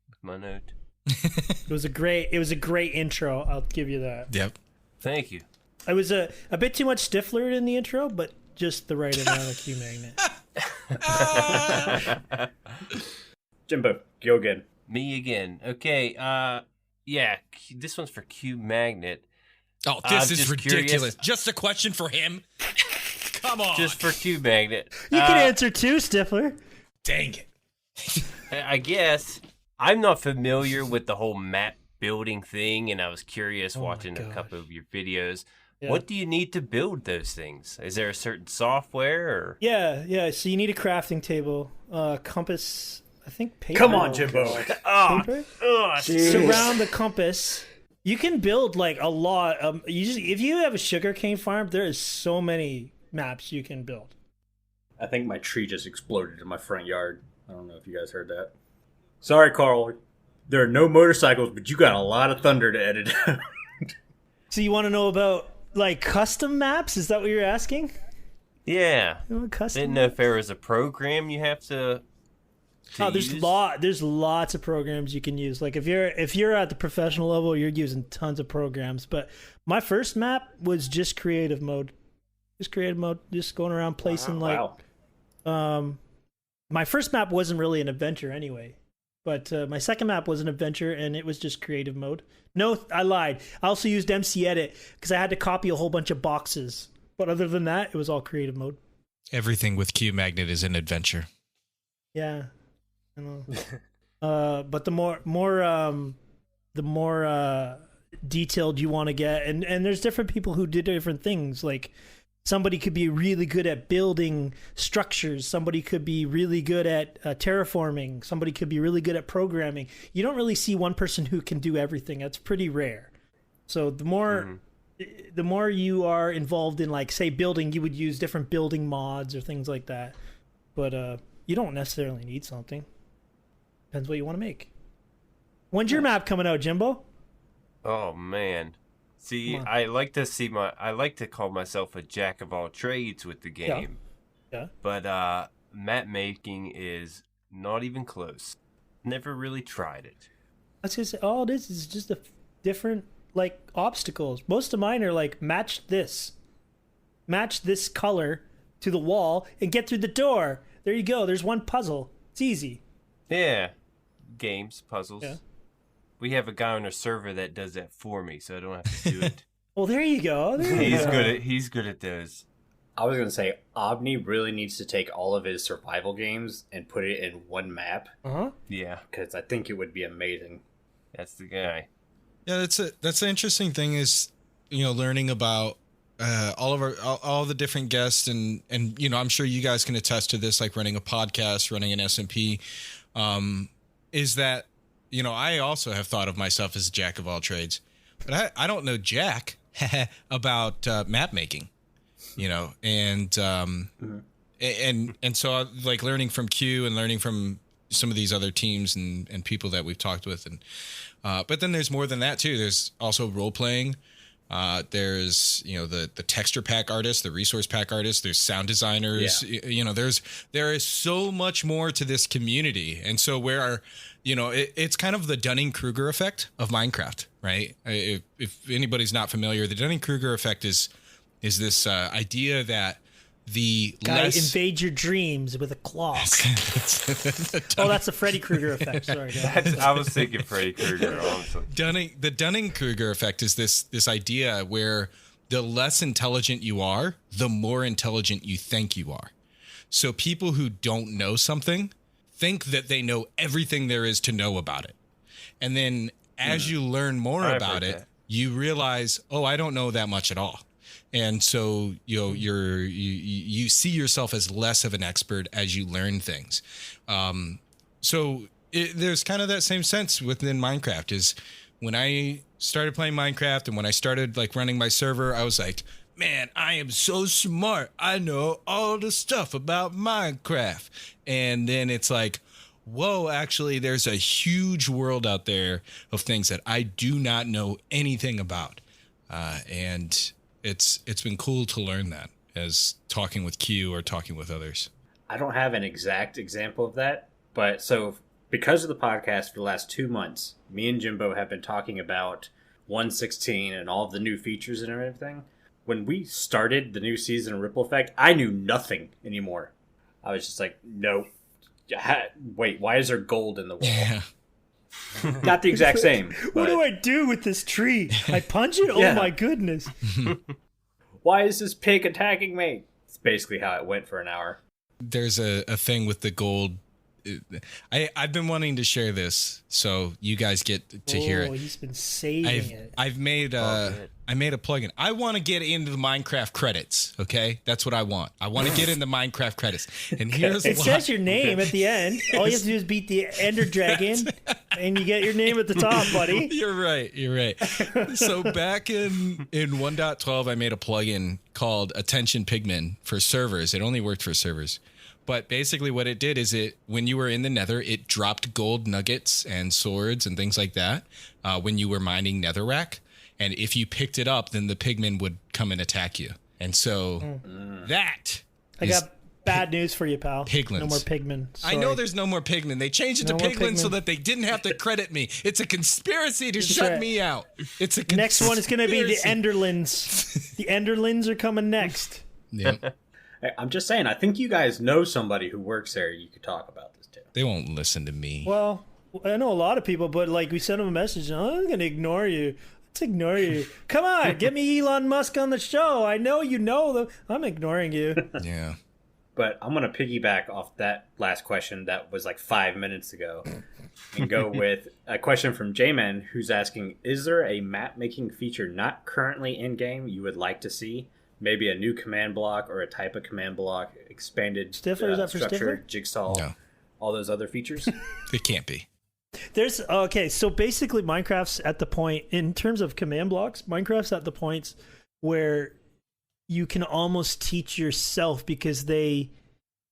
with my note. It was a great intro. I'll give you that. Yep. Thank you. It was a bit too much stifflered in the intro, but just the right amount of qmagnet. Jimbo, go again. Me again. Okay. Yeah. This one's for qmagnet. Oh, this is just ridiculous. curious. Just a question for him. Come on. Just for qmagnet. You can answer too, Stifler. Dang it. I guess I'm not familiar with the whole map building thing, and I was curious watching a couple of your videos. Yeah. What do you need to build those things? Is there a certain software? Or? Yeah. So you need a crafting table, compass. I think paper. Come on, Jimbo. Paper? Surround the compass. You can build like a lot. If you have a sugarcane farm, there is so many maps you can build. I think my tree just exploded in my front yard. I don't know if you guys heard that. Sorry, Carl. There are no motorcycles, but you got a lot of thunder to edit out. So you want to know about like custom maps? Is that what you're asking? Yeah. You want custom Didn't know if there was a program you have to there's use. there's lots of programs you can use. Like if you're at the professional level, you're using tons of programs. But my first map was just creative mode. Just going around placing my first map wasn't really an adventure anyway. But my second map was an adventure, and it was just creative mode. No, I lied. I also used MC Edit because I had to copy a whole bunch of boxes. But other than that, it was all creative mode. Everything with qmagnet is an adventure. Yeah, I know. But the more detailed you want to get, and there's different people who do different things. Like somebody could be really good at building structures. Somebody could be really good at terraforming. Somebody could be really good at programming. You don't really see one person who can do everything. That's pretty rare. So the more you are involved in, like, say, building, you would use different building mods or things like that. But you don't necessarily need something. Depends what you want to make. When's your map coming out, Jimbo? Oh man. See, I like to call myself a jack of all trades with the game. Yeah. But map making is not even close. Never really tried it. I was gonna say, all it is just a different, like, obstacles. Most of mine are like, match this color to the wall and get through the door. There you go. There's one puzzle. It's easy. Yeah. Games, puzzles. Yeah. We have a guy on our server that does that for me, so I don't have to do it. Well, there you go. He's good at those. I was going to say, Aubni really needs to take all of his survival games and put it in one map. Uh-huh. Yeah. Because I think it would be amazing. That's the guy. Yeah, that's the interesting thing is, learning about all the different guests and I'm sure you guys can attest to this, like running a podcast, running an SMP, is that I also have thought of myself as a jack of all trades, but I don't know jack about map making, and so like learning from Q and learning from some of these other teams and people that we've talked with, and but then there's more than that too. There's also role playing. There's the texture pack artists, the resource pack artists, there's sound designers. Yeah. There is so much more to this community, and so it's kind of the Dunning-Kruger effect of Minecraft, right? If anybody's not familiar, the Dunning-Kruger effect is this idea that the guy invade your dreams with a claw. That's the Freddy Krueger effect. Sorry, guys. I was thinking Freddy Krueger. The Dunning-Kruger effect is this idea where the less intelligent you are, the more intelligent you think you are. So people who don't know something think that they know everything there is to know about it. And then as you learn more about it, you realize, I don't know that much at all. And so, you see yourself as less of an expert as you learn things. There's kind of that same sense within Minecraft. Is when I started playing Minecraft and when I started like running my server, I was like, man, I am so smart. I know all the stuff about Minecraft. And then it's like, whoa, actually, there's a huge world out there of things that I do not know anything about. And it's been cool to learn that as talking with Q or talking with others. I don't have an exact example of that, but so because of the podcast for the last 2 months, me and Jimbo have been talking about 1.16 and all of the new features and everything. When we started the new season of Ripple Effect, I knew nothing anymore. I was just like, no. Wait, why is there gold in the wall? Yeah. Not the exact same. What do I do with this tree? I punch it? Yeah. Oh my goodness. Why is this pig attacking me? It's basically how it went for an hour. There's a thing with the gold. I've been wanting to share this, so you guys get to hear it. He's been saving it. I made a plugin. I want to get into the Minecraft credits. Okay, that's what I want. I want to get into Minecraft credits. And here's it why. says your name at the end. All you have to do is beat the Ender Dragon, and you get your name at the top, buddy. You're right. So back in 1.12, I made a plugin called Attention Pigmen for servers. It only worked for servers. But basically what it did is when you were in the nether, it dropped gold nuggets and swords and things like that when you were mining netherrack. And if you picked it up, then the pigmen would come and attack you. And so that I got bad news for you, pal. Piglins. No more pigmen. Sorry. I know there's no more pigmen. They changed it to piglins so that they didn't have to credit me. It's a conspiracy to shut me out. It's a conspiracy. Next one is going to be the Enderlins. The Enderlins are coming next. Yeah. I'm just saying, I think you guys know somebody who works there you could talk about this to. They won't listen to me. Well, I know a lot of people, but like we sent them a message, I'm going to ignore you. Let's ignore you. Come on, get me Elon Musk on the show. I know you know them. I'm ignoring you. Yeah. But I'm going to piggyback off that last question that was like 5 minutes ago and go with a question from J-Man who's asking, is there a map-making feature not currently in-game you would like to see? Maybe a new command block or a type of command block, expanded Stifler, is that for structure, Stifler? jigsaw, all those other features? It can't be. So basically Minecraft's at the point, in terms of command blocks, Minecraft's at the points where you can almost teach yourself because they,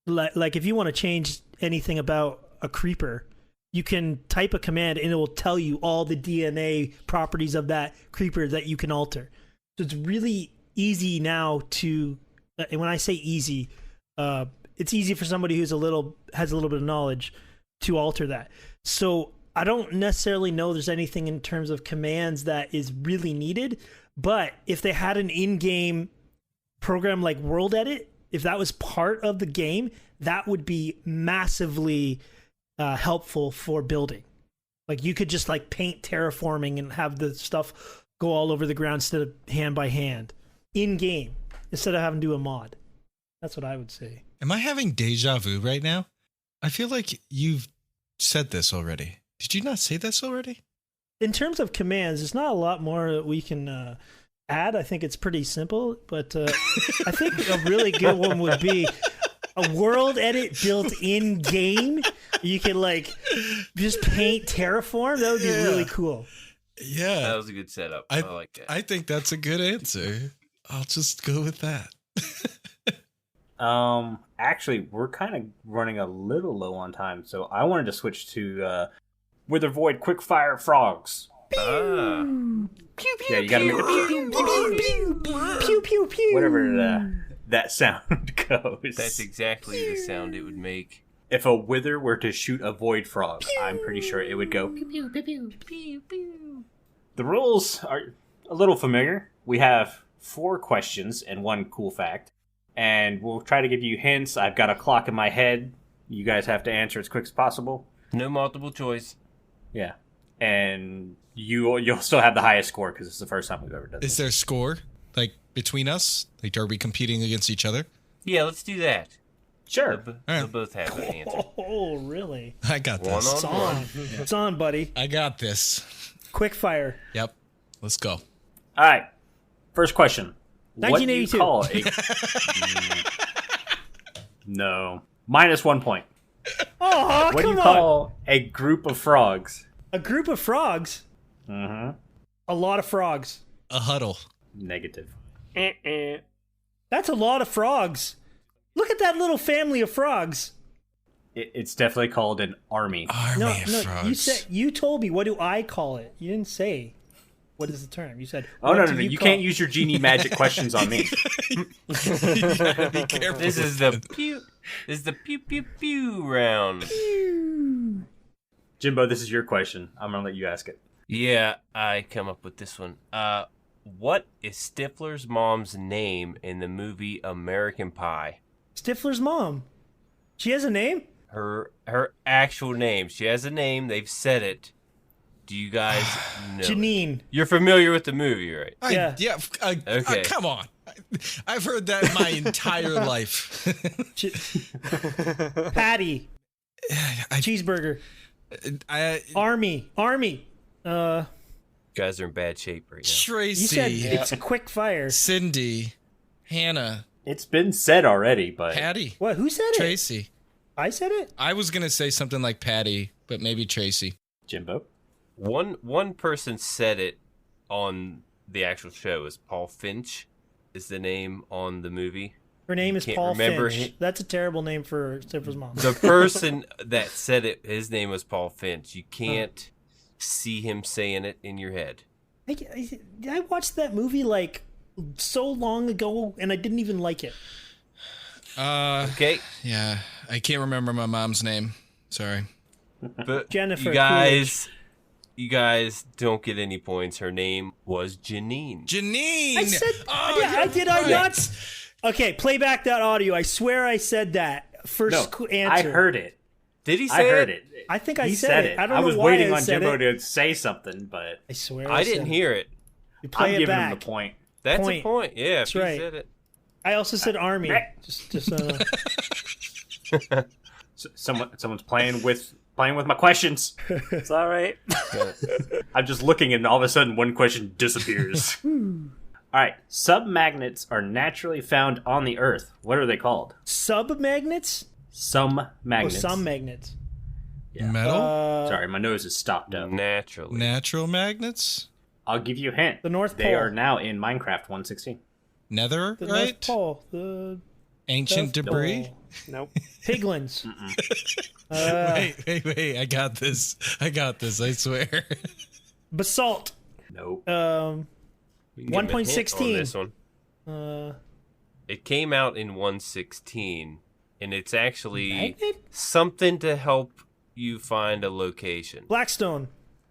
like if you want to change anything about a creeper, you can type a command and it will tell you all the DNA properties of that creeper that you can alter. So it's really easy now to, and when I say easy, it's easy for somebody who's has a little bit of knowledge to alter that. So I don't necessarily know there's anything in terms of commands that is really needed, but if they had an in-game program like World Edit, if that was part of the game, that would be massively helpful for building. Like you could just like paint terraforming and have the stuff go all over the ground instead of hand by hand. In game instead of having to do a mod. That's what I would say. Am I having deja vu right now? I feel like you've said this already. Did you not say this already? In terms of commands, there's not a lot more that we can add. I think it's pretty simple, but I think a really good one would be a world edit built in game. You can like just paint terraform. That would be really cool. Yeah. That was a good setup. I like that. I think that's a good answer. I'll just go with that. Actually, we're kind of running a little low on time, so I wanted to switch to Wither Void Quickfire Frogs. Pew, pew, yeah, you gotta make the pew, pew, pew, pew, pew, pew, pew. Whatever that sound goes. That's exactly the sound it would make. If a Wither were to shoot a Void Frog, I'm pretty sure it would go pew, pew, pew, pew, pew, pew. The rules are a little familiar. We have 4 questions and 1 cool fact, and we'll try to give you hints. I've got a clock in my head. You guys have to answer as quick as possible. No multiple choice. Yeah, and you'll still have the highest score because it's the first time we've ever done this. Is there a score like between us? Like, are we competing against each other? Yeah, let's do that. Sure. They'll both have an answer. Oh, really? I got this. It's on. It's on, buddy. I got this. Quick fire. Yep. Let's go. All right. First question. What do you 1982. call No. Minus 1 point. Oh, What do come you on. call a group of frogs? A group of frogs? Mm-hmm. A lot of frogs. A huddle. Negative. That's a lot of frogs. Look at that little family of frogs. It's definitely called an army. Army of No, frogs. you told me, what do I call it? You didn't say what is the term. You said, Oh, what no, do no, no. You call- can't use your genie magic questions on me. You gotta be careful. This is the pew. This is the pew pew pew round. Jimbo, this is your question. I'm going to let you ask it. Yeah, I come up with this one. What is Stifler's mom's name in the movie American Pie? Stifler's mom. She has a name? Her actual name. She has a name. They've said it. Do you guys know? Janine. You're familiar with the movie, right? Yeah. Okay. Come on. I've heard that my entire life. Patty. Cheeseburger. Army. You guys are in bad shape right now. Tracy. You said it's quick fire. Cindy. Hannah. It's been said already, but Patty. What? Who said it? Tracy. I said it? I was going to say something like Patty, but maybe Tracy. Jimbo? One person said it on the actual show. Is Paul Finch is the name on the movie. Her name is Can't Paul remember Finch. That's a terrible name for Stifler's mom. The person that said it, his name was Paul Finch. You can't see him saying it in your head. I watched that movie like so long ago, and I didn't even like it. Okay, Yeah, I can't remember my mom's name. Sorry. but Jennifer you guys don't get any points. Her name was Janine. Janine! I said, Oh, I did I right. not? Okay, play back that audio. I swear I said that. First No, answer. I heard it. Did he say I heard it. I think I He said it. I don't know was why waiting I on said Jimbo it. to say something, but I swear I said didn't it. hear it. You play I'm it giving back. him the point. That's Point. a point. Yeah, That's if you right. said it. I also said army. just Someone's playing with my questions. It's all right. I'm just looking, and all of a sudden, one question disappears. All right, submagnets are naturally found on the Earth. What are they called? Submagnets? Some magnets. Some magnets. Metal? Sorry, my nose is stopped up. Naturally. Natural magnets? I'll give you a hint. The North They Pole. are now in Minecraft 1.16. Nether, The right? North Pole. The Ancient South debris? Pole. Nope. Piglins. Wait. I got this. I swear. Basalt. Nope. We can give him a hint 1.16. on this one. It came out in 1.16, and it's actually Magnet? something to help you find a location. Blackstone.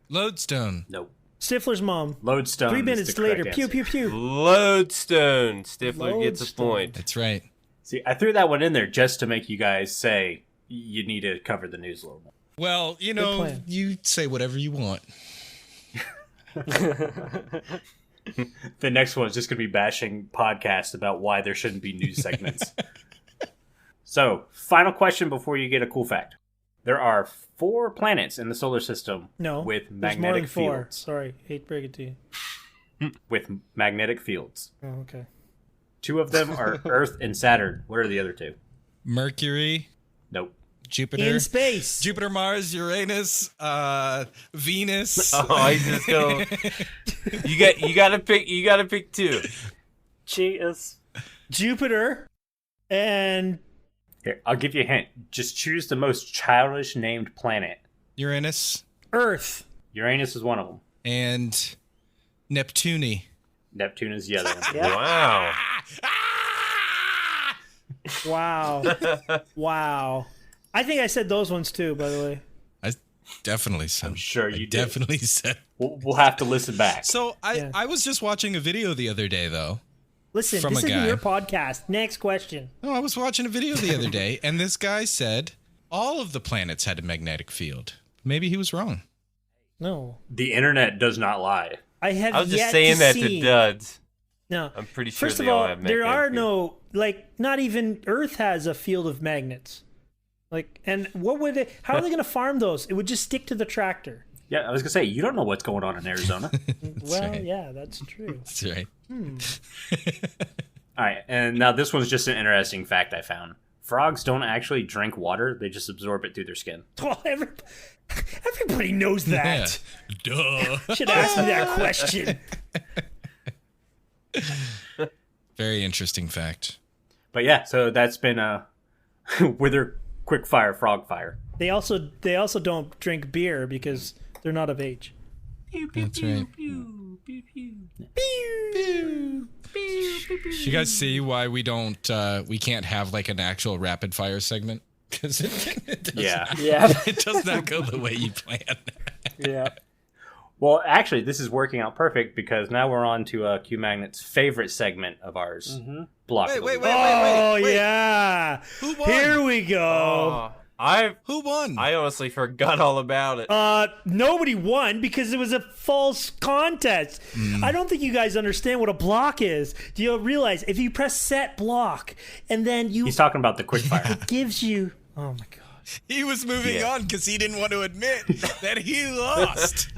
Lodestone. Nope. Stifler's mom. Lodestone. 3 is minutes the correct later. Pew, answer. pew, pew. Lodestone. Stifler gets a Lodestone. point. That's right. See, I threw that one in there just to make you guys say you need to cover the news a little more. Well, you know, plan. you say whatever you want. The next one is just going to be bashing podcasts about why there shouldn't be news segments. So, final question before you get a cool fact. There are 4 planets in the solar system No. with there's more than magnetic 4. fields. Sorry. Hate to break it to you. With magnetic fields. Oh, okay. 2 of them are Earth and Saturn. What are the other 2? Mercury, Nope. Jupiter. In space. Jupiter, Mars, Uranus, Venus. Oh, I just go. You gotta pick 2. Cheaters. Jupiter. And Here, I'll give you a hint. Just choose the most childish named planet. Uranus, Earth. Uranus is one of them. and Neptune. Neptune is the other one. Yeah. Wow. Wow. Wow. I think I said those ones too, by the way. I definitely said. I'm sure you did. definitely said. We'll have to listen back. So Yeah. I was just watching a video the other day, though. Listen, From this a isn't guy. your podcast. Next question. No, I was watching a video the other day, and this guy said all of the planets had a magnetic field. Maybe he was wrong. No. The internet does not lie. I have I was yet just saying to that see. to Duds. No. I'm pretty sure First they of all, all have there magnetic are fields. no, like, not even Earth has a field of magnets. Like, and what would they, how are they going to farm those? It would just stick to the tractor. Yeah, I was gonna say, you don't know what's going on in Arizona. Well, right. yeah, that's true. That's right. All right, and now this one's just an interesting fact I found. Frogs don't actually drink water; they just absorb it through their skin. Oh, everybody knows that. Yeah. Duh. Should ask me that question. Very interesting fact. But yeah, so that's been Wither Quick Fire Frog Fire. They also don't drink beer because they're not of age. That's right. You guys see why we can't have like an actual rapid fire segment? Because it does not go the way you plan. Yeah. Well, actually, this is working out perfect because now we're on to qmagnet's favorite segment of ours. Block of the Week. Wait. Yeah. Who won? Here we go. Who won? I honestly forgot all about it. Nobody won because it was a false contest. I don't think you guys understand what a block is. Do you realize if you press set block and then He's talking about the quick fire. it gives you, oh my god. He was moving on because he didn't want to admit that he lost.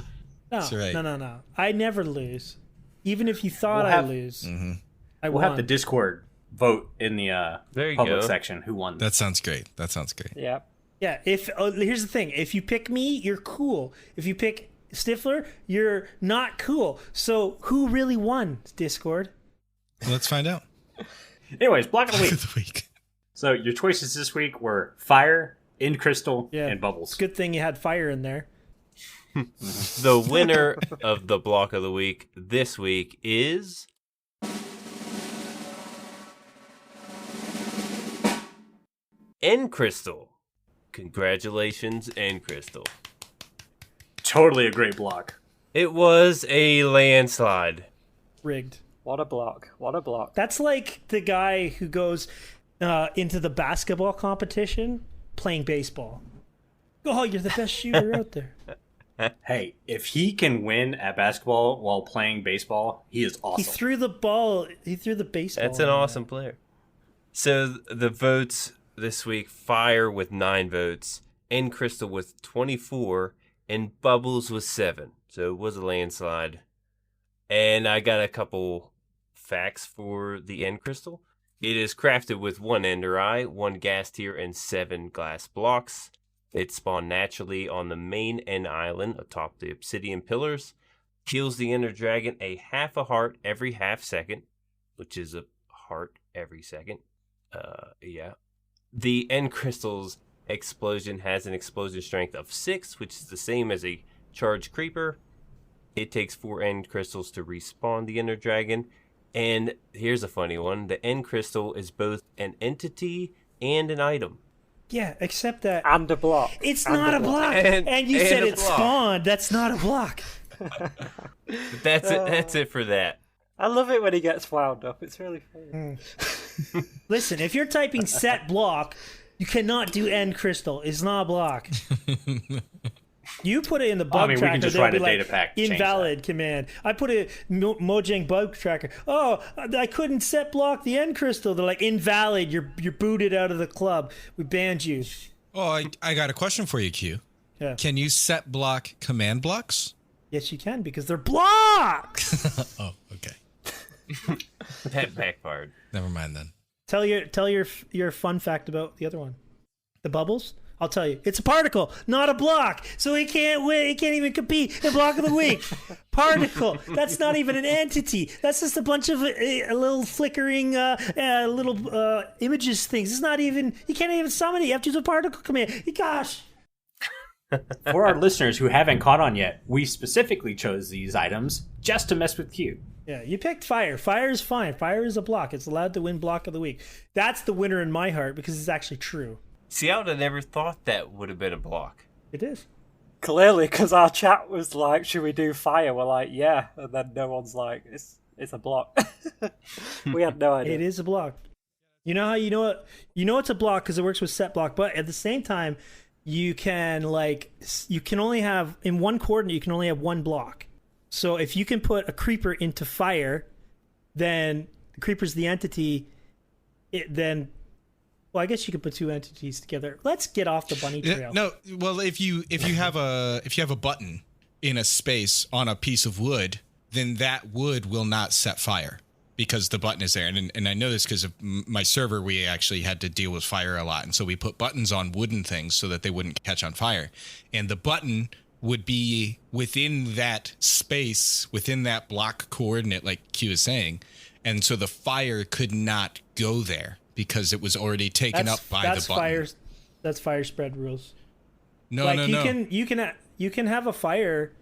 No, That's right. No. I never lose. Even if you thought I lose. I We'll won. have the Discord vote in the There you public go. section who won. That sounds great. Yeah. Yeah, here's the thing. If you pick me, you're cool. If you pick Stifler, you're not cool. So who really won, Discord? Let's find out. Anyways, block of the week. The week. So your choices this week were fire, end crystal, Yeah. and bubbles. Good thing you had fire in there. The winner of the block of the week this week is End Crystal. Congratulations, End Crystal. Totally a great block. It was a landslide. Rigged. What a block. What a block. That's like the guy who goes into the basketball competition playing baseball. Oh, you're the best shooter out there. Hey, if he can win at basketball while playing baseball, he is awesome. He threw the ball. He threw the baseball. That's an awesome player. So the votes this week, Fire with 9 votes, End Crystal with 24, and Bubbles with 7. So it was a landslide. And I got a couple facts for the End Crystal. It is crafted with 1 Ender Eye, 1 Gas Tier, and 7 glass blocks. It spawned naturally on the main end island atop the obsidian pillars. Heals the Ender Dragon a half a heart every half second, which is a heart every second. Yeah. The End Crystal's explosion has an explosion strength of 6, which is the same as a charged creeper. It takes 4 End Crystals to respawn the Ender Dragon. And here's a funny one. The End Crystal is both an entity and an item. Yeah, except that And a block. it's And not a block. And you and said a it block. spawned. That's not a block. That's it. That's it for that. I love it when he gets wound up. It's really funny. Listen, if you're typing set block, you cannot do end crystal. It's not a block. You put it in the bug we tracker, can just there'll write be a like data pack to change invalid command. I put a Mojang bug tracker. Oh, I couldn't set block the end crystal. They're like invalid. You're booted out of the club. We banned you. Oh, I got a question for you, Q. Yeah. Can you set block command blocks? Yes, you can because they're blocks. Oh, okay. That backfired. Never mind then. Tell your fun fact about the other one. The bubbles. I'll tell you, it's a particle, not a block. So he can't win. He can't even compete in block of the week. Particle. That's not even an entity. That's just a bunch of little flickering little images things. It's not even. You can't even summon it. You have to use a particle command. Gosh. For our listeners who haven't caught on yet, we specifically chose these items just to mess with Q. Yeah, you picked fire. Fire is fine. Fire is a block. It's allowed to win block of the week. That's the winner in my heart because it's actually true. See, I would have never thought that would have been a block. It is. Clearly, because our chat was like, should we do fire? We're like, yeah. And then no one's like, it's a block. We had no idea. It is a block. You know how you know it's a block because it works with set block, but at the same time, you can only have in one coordinate. You can only have one block. So if you can put a creeper into fire, then the creeper's the entity. Well, I guess you could put 2 entities together. Let's get off the bunny trail. No, well, if you have a button in a space on a piece of wood, then that wood will not set fire because the button is there. And I know this because of my server, we actually had to deal with fire a lot. And so we put buttons on wooden things so that they wouldn't catch on fire. And the button would be within that space, within that block coordinate, like Q is saying. And so the fire could not go there because it was already taken up by the button. That's fire spread rules. No. You can have a fire.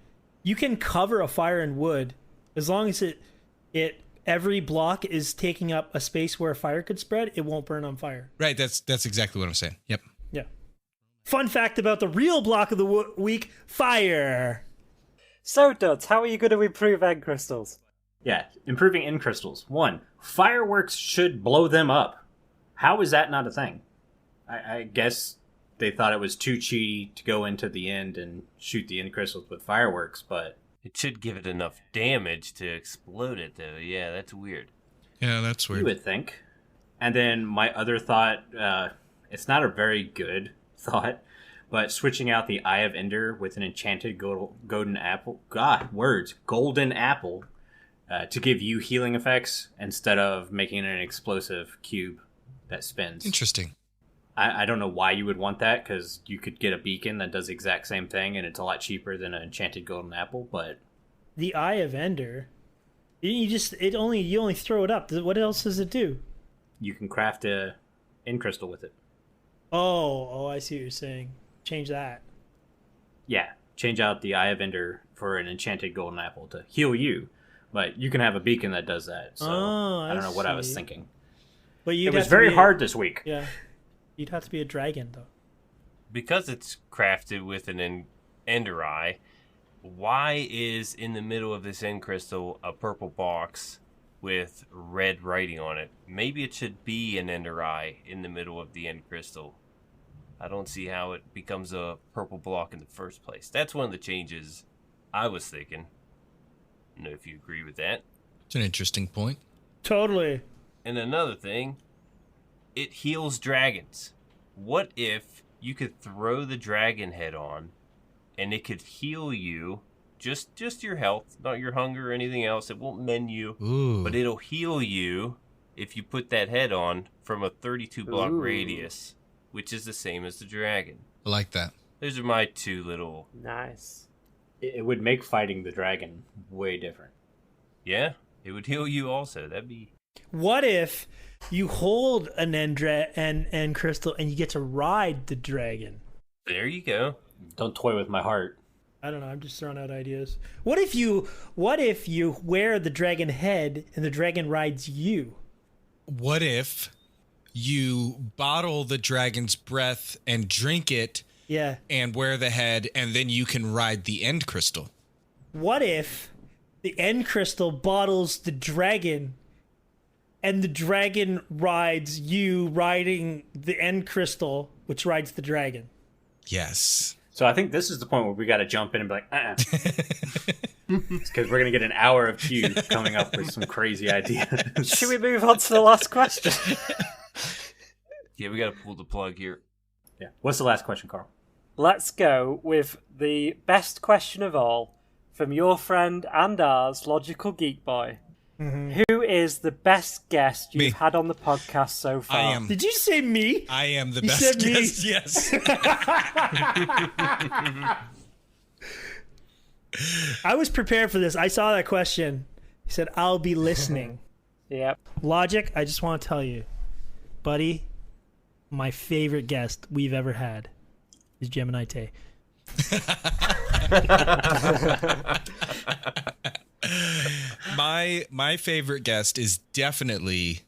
You can cover a fire in wood as long as it every block is taking up a space where a fire could spread. It won't burn on fire. Right. That's exactly what I'm saying. Yep. Yeah. Fun fact about the real block of the week: fire. So, Duds, how are you going to improve end crystals? Yeah, improving end crystals. 1, fireworks should blow them up. How is that not a thing? I guess they thought it was too cheaty to go into the end and shoot the end crystals with fireworks, but... It should give it enough damage to explode it, though. Yeah, that's weird. Yeah, that's weird. You would think. And then my other thought, it's not a very good thought, but switching out the Eye of Ender with an enchanted golden apple... golden apple... to give you healing effects instead of making it an explosive cube that spins. Interesting. I don't know why you would want that, because you could get a beacon that does the exact same thing, and it's a lot cheaper than an enchanted golden apple, but... The Eye of Ender, you only throw it up. What else does it do? You can craft a end crystal with it. Oh, I see what you're saying. Change that. Yeah, change out the Eye of Ender for an enchanted golden apple to heal you. But you can have a beacon that does that, so I don't know what I was thinking. But it was very hard this week. Yeah. You'd have to be a dragon, though. Because it's crafted with an ender eye, why is in the middle of this end crystal a purple box with red writing on it? Maybe it should be an ender eye in the middle of the end crystal. I don't see how it becomes a purple block in the first place. That's one of the changes I was thinking. I don't know if you agree with that. It's an interesting point. Totally. And another thing, it heals dragons. What if you could throw the dragon head on and it could heal you, just your health, not your hunger or anything else. It won't mend you, but it'll heal you if you put that head on from a 32 block radius, which is the same as the dragon. I like that. Those are my two little... Nice. It would make fighting the dragon way different. Yeah, it would heal you also. That'd be... What if you hold an end crystal and you get to ride the dragon? There you go. Don't toy with my heart. I don't know. I'm just throwing out ideas. What if you wear the dragon head and the dragon rides you? What if you bottle the dragon's breath and drink it? Yeah. And wear the head, and then you can ride the end crystal. What if the end crystal bottles the dragon, and the dragon rides you riding the end crystal, which rides the dragon? Yes. So I think this is the point where we got to jump in and be like, because we're going to get an hour of Q coming up with some crazy ideas. Should we move on to the last question? Yeah, we got to pull the plug here. Yeah. What's the last question, Carl? Let's go with the best question of all from your friend and ours, Logical Geek Boy. Mm-hmm. Who is the best guest you've had on the podcast so far? I am. Did you say me? I am the You best said me. guest. Yes. I was prepared for this. I saw that question. He said, I'll be listening. Yep. Logic, I just want to tell you, buddy, my favorite guest we've ever had is Gemini Tay. My favorite guest is definitely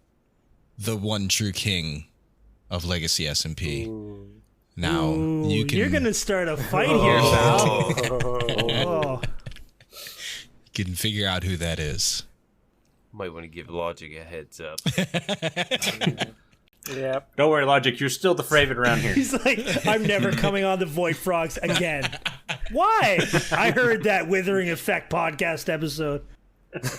the one true king of Legacy SMP. Now you're gonna start a fight here, pal. You can figure out who that is. Might want to give Logic a heads up. Yep. Don't worry, Logic. You're still the favorite around here. He's like, I'm never coming on the Void Frogs again. Why? I heard that Withering Effect podcast episode.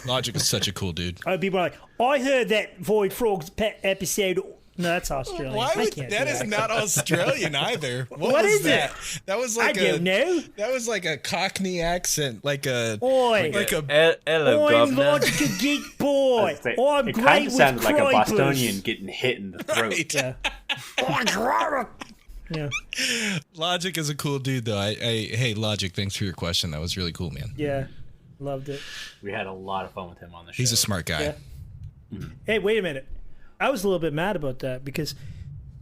Logic is such a cool dude. People are like, I heard that Void Frogs episode No, that's Australian. Why I would can't that do is not Australian either. What What was is that? it? That was I like don't know. That was like a Cockney accent, like a Oi. like a Hello, I'm governor. like a geek boy. It I'm kind great of with sounded like a cripers. Bostonian getting hit in the throat. right. Yeah. Yeah. Logic is a cool dude, though. Hey, Logic, thanks for your question. That was really cool, man. Yeah. Loved it. We had a lot of fun with him on the show. He's a smart guy. Yeah. Hey, wait a minute. I was a little bit mad about that because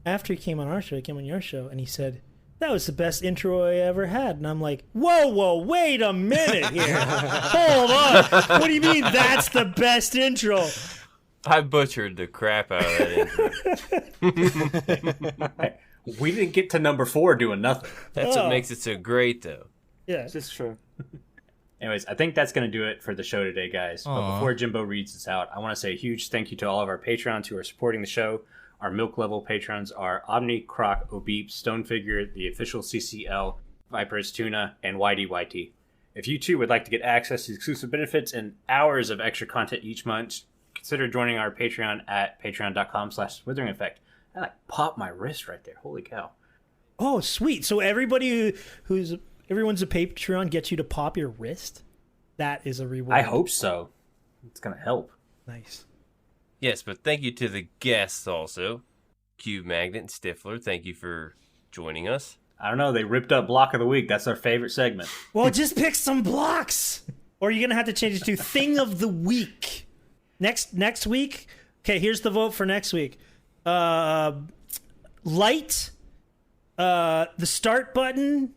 after he came on our show, he came on your show, and he said, that was the best intro I ever had. And I'm like, whoa, wait a minute here. Hold on. What do you mean that's the best intro? I butchered the crap out of that intro. We didn't get to number 4 doing nothing. That's what makes it so great, though. Yeah. This is true. Anyways, I think that's going to do it for the show today, guys. But Aw. before Jimbo reads this out, I want to say a huge thank you to all of our Patreons who are supporting the show. Our milk level patrons are Aubni, Crock, ohbeep, StoneFigure, TheOfficialCCL, viperoustuna, and YDYT. If you too would like to get access to exclusive benefits and hours of extra content each month, consider joining our Patreon at patreon.com/Withering Effect. I like popped my wrist right there. Holy cow. Oh, sweet. So everybody everyone's a Patreon gets you to pop your wrist? That is a reward. I hope so. It's going to help. Nice. Yes, but thank you to the guests also. qmagnet and Stifflered, thank you for joining us. I don't know. They ripped up Block of the Week. That's our favorite segment. Well, just pick some blocks. Or you're going to have to change it to Thing of the Week. Next week? Okay, here's the vote for next week. Light, the start button,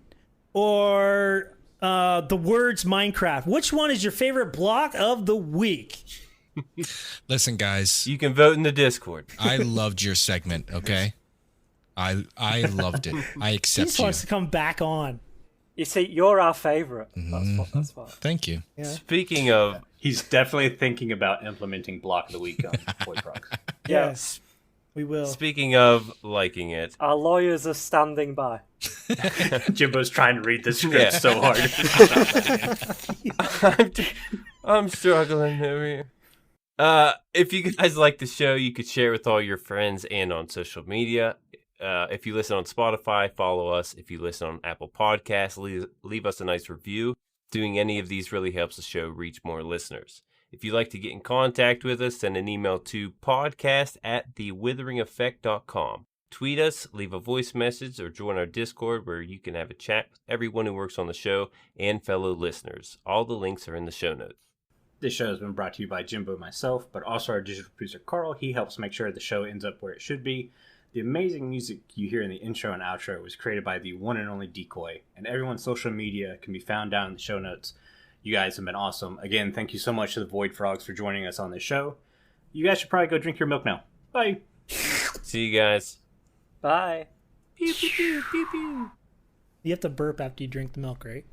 or the words Minecraft. Which one is your favorite block of the week? Listen, guys, You can vote in the Discord. I loved your segment. Okay, I loved it. I He accept just you. wants to come back on. You see, you're our favourite. That's fine. Thank you. Speaking of, He's definitely thinking about implementing Block of the Week on Boy Frogs. Yes, we will. speaking of liking it, Our lawyers are standing by. Jimbo's trying to read the script Yeah. so hard. I'm struggling over here. If you guys like the show, you could share with all your friends and on social media. If you listen on Spotify, follow us. If you listen on Apple Podcasts, leave us a nice review. Doing any of these really helps the show reach more listeners. If you'd like to get in contact with us, send an email to podcast@thewitheringeffect.com. Tweet us, leave a voice message, or join our Discord where you can have a chat with everyone who works on the show and fellow listeners. All the links are in the show notes. This show has been brought to you by Jimbo and myself, but also our digital producer Carl. He helps make sure the show ends up where it should be. The amazing music you hear in the intro and outro was created by the one and only Decoy, and everyone's social media can be found down in the show notes. You guys have been awesome. Again, thank you so much to the Void Frogs for joining us on this show. You guys should probably go drink your milk now. Bye. See you guys. Bye. You have to burp after you drink the milk, right?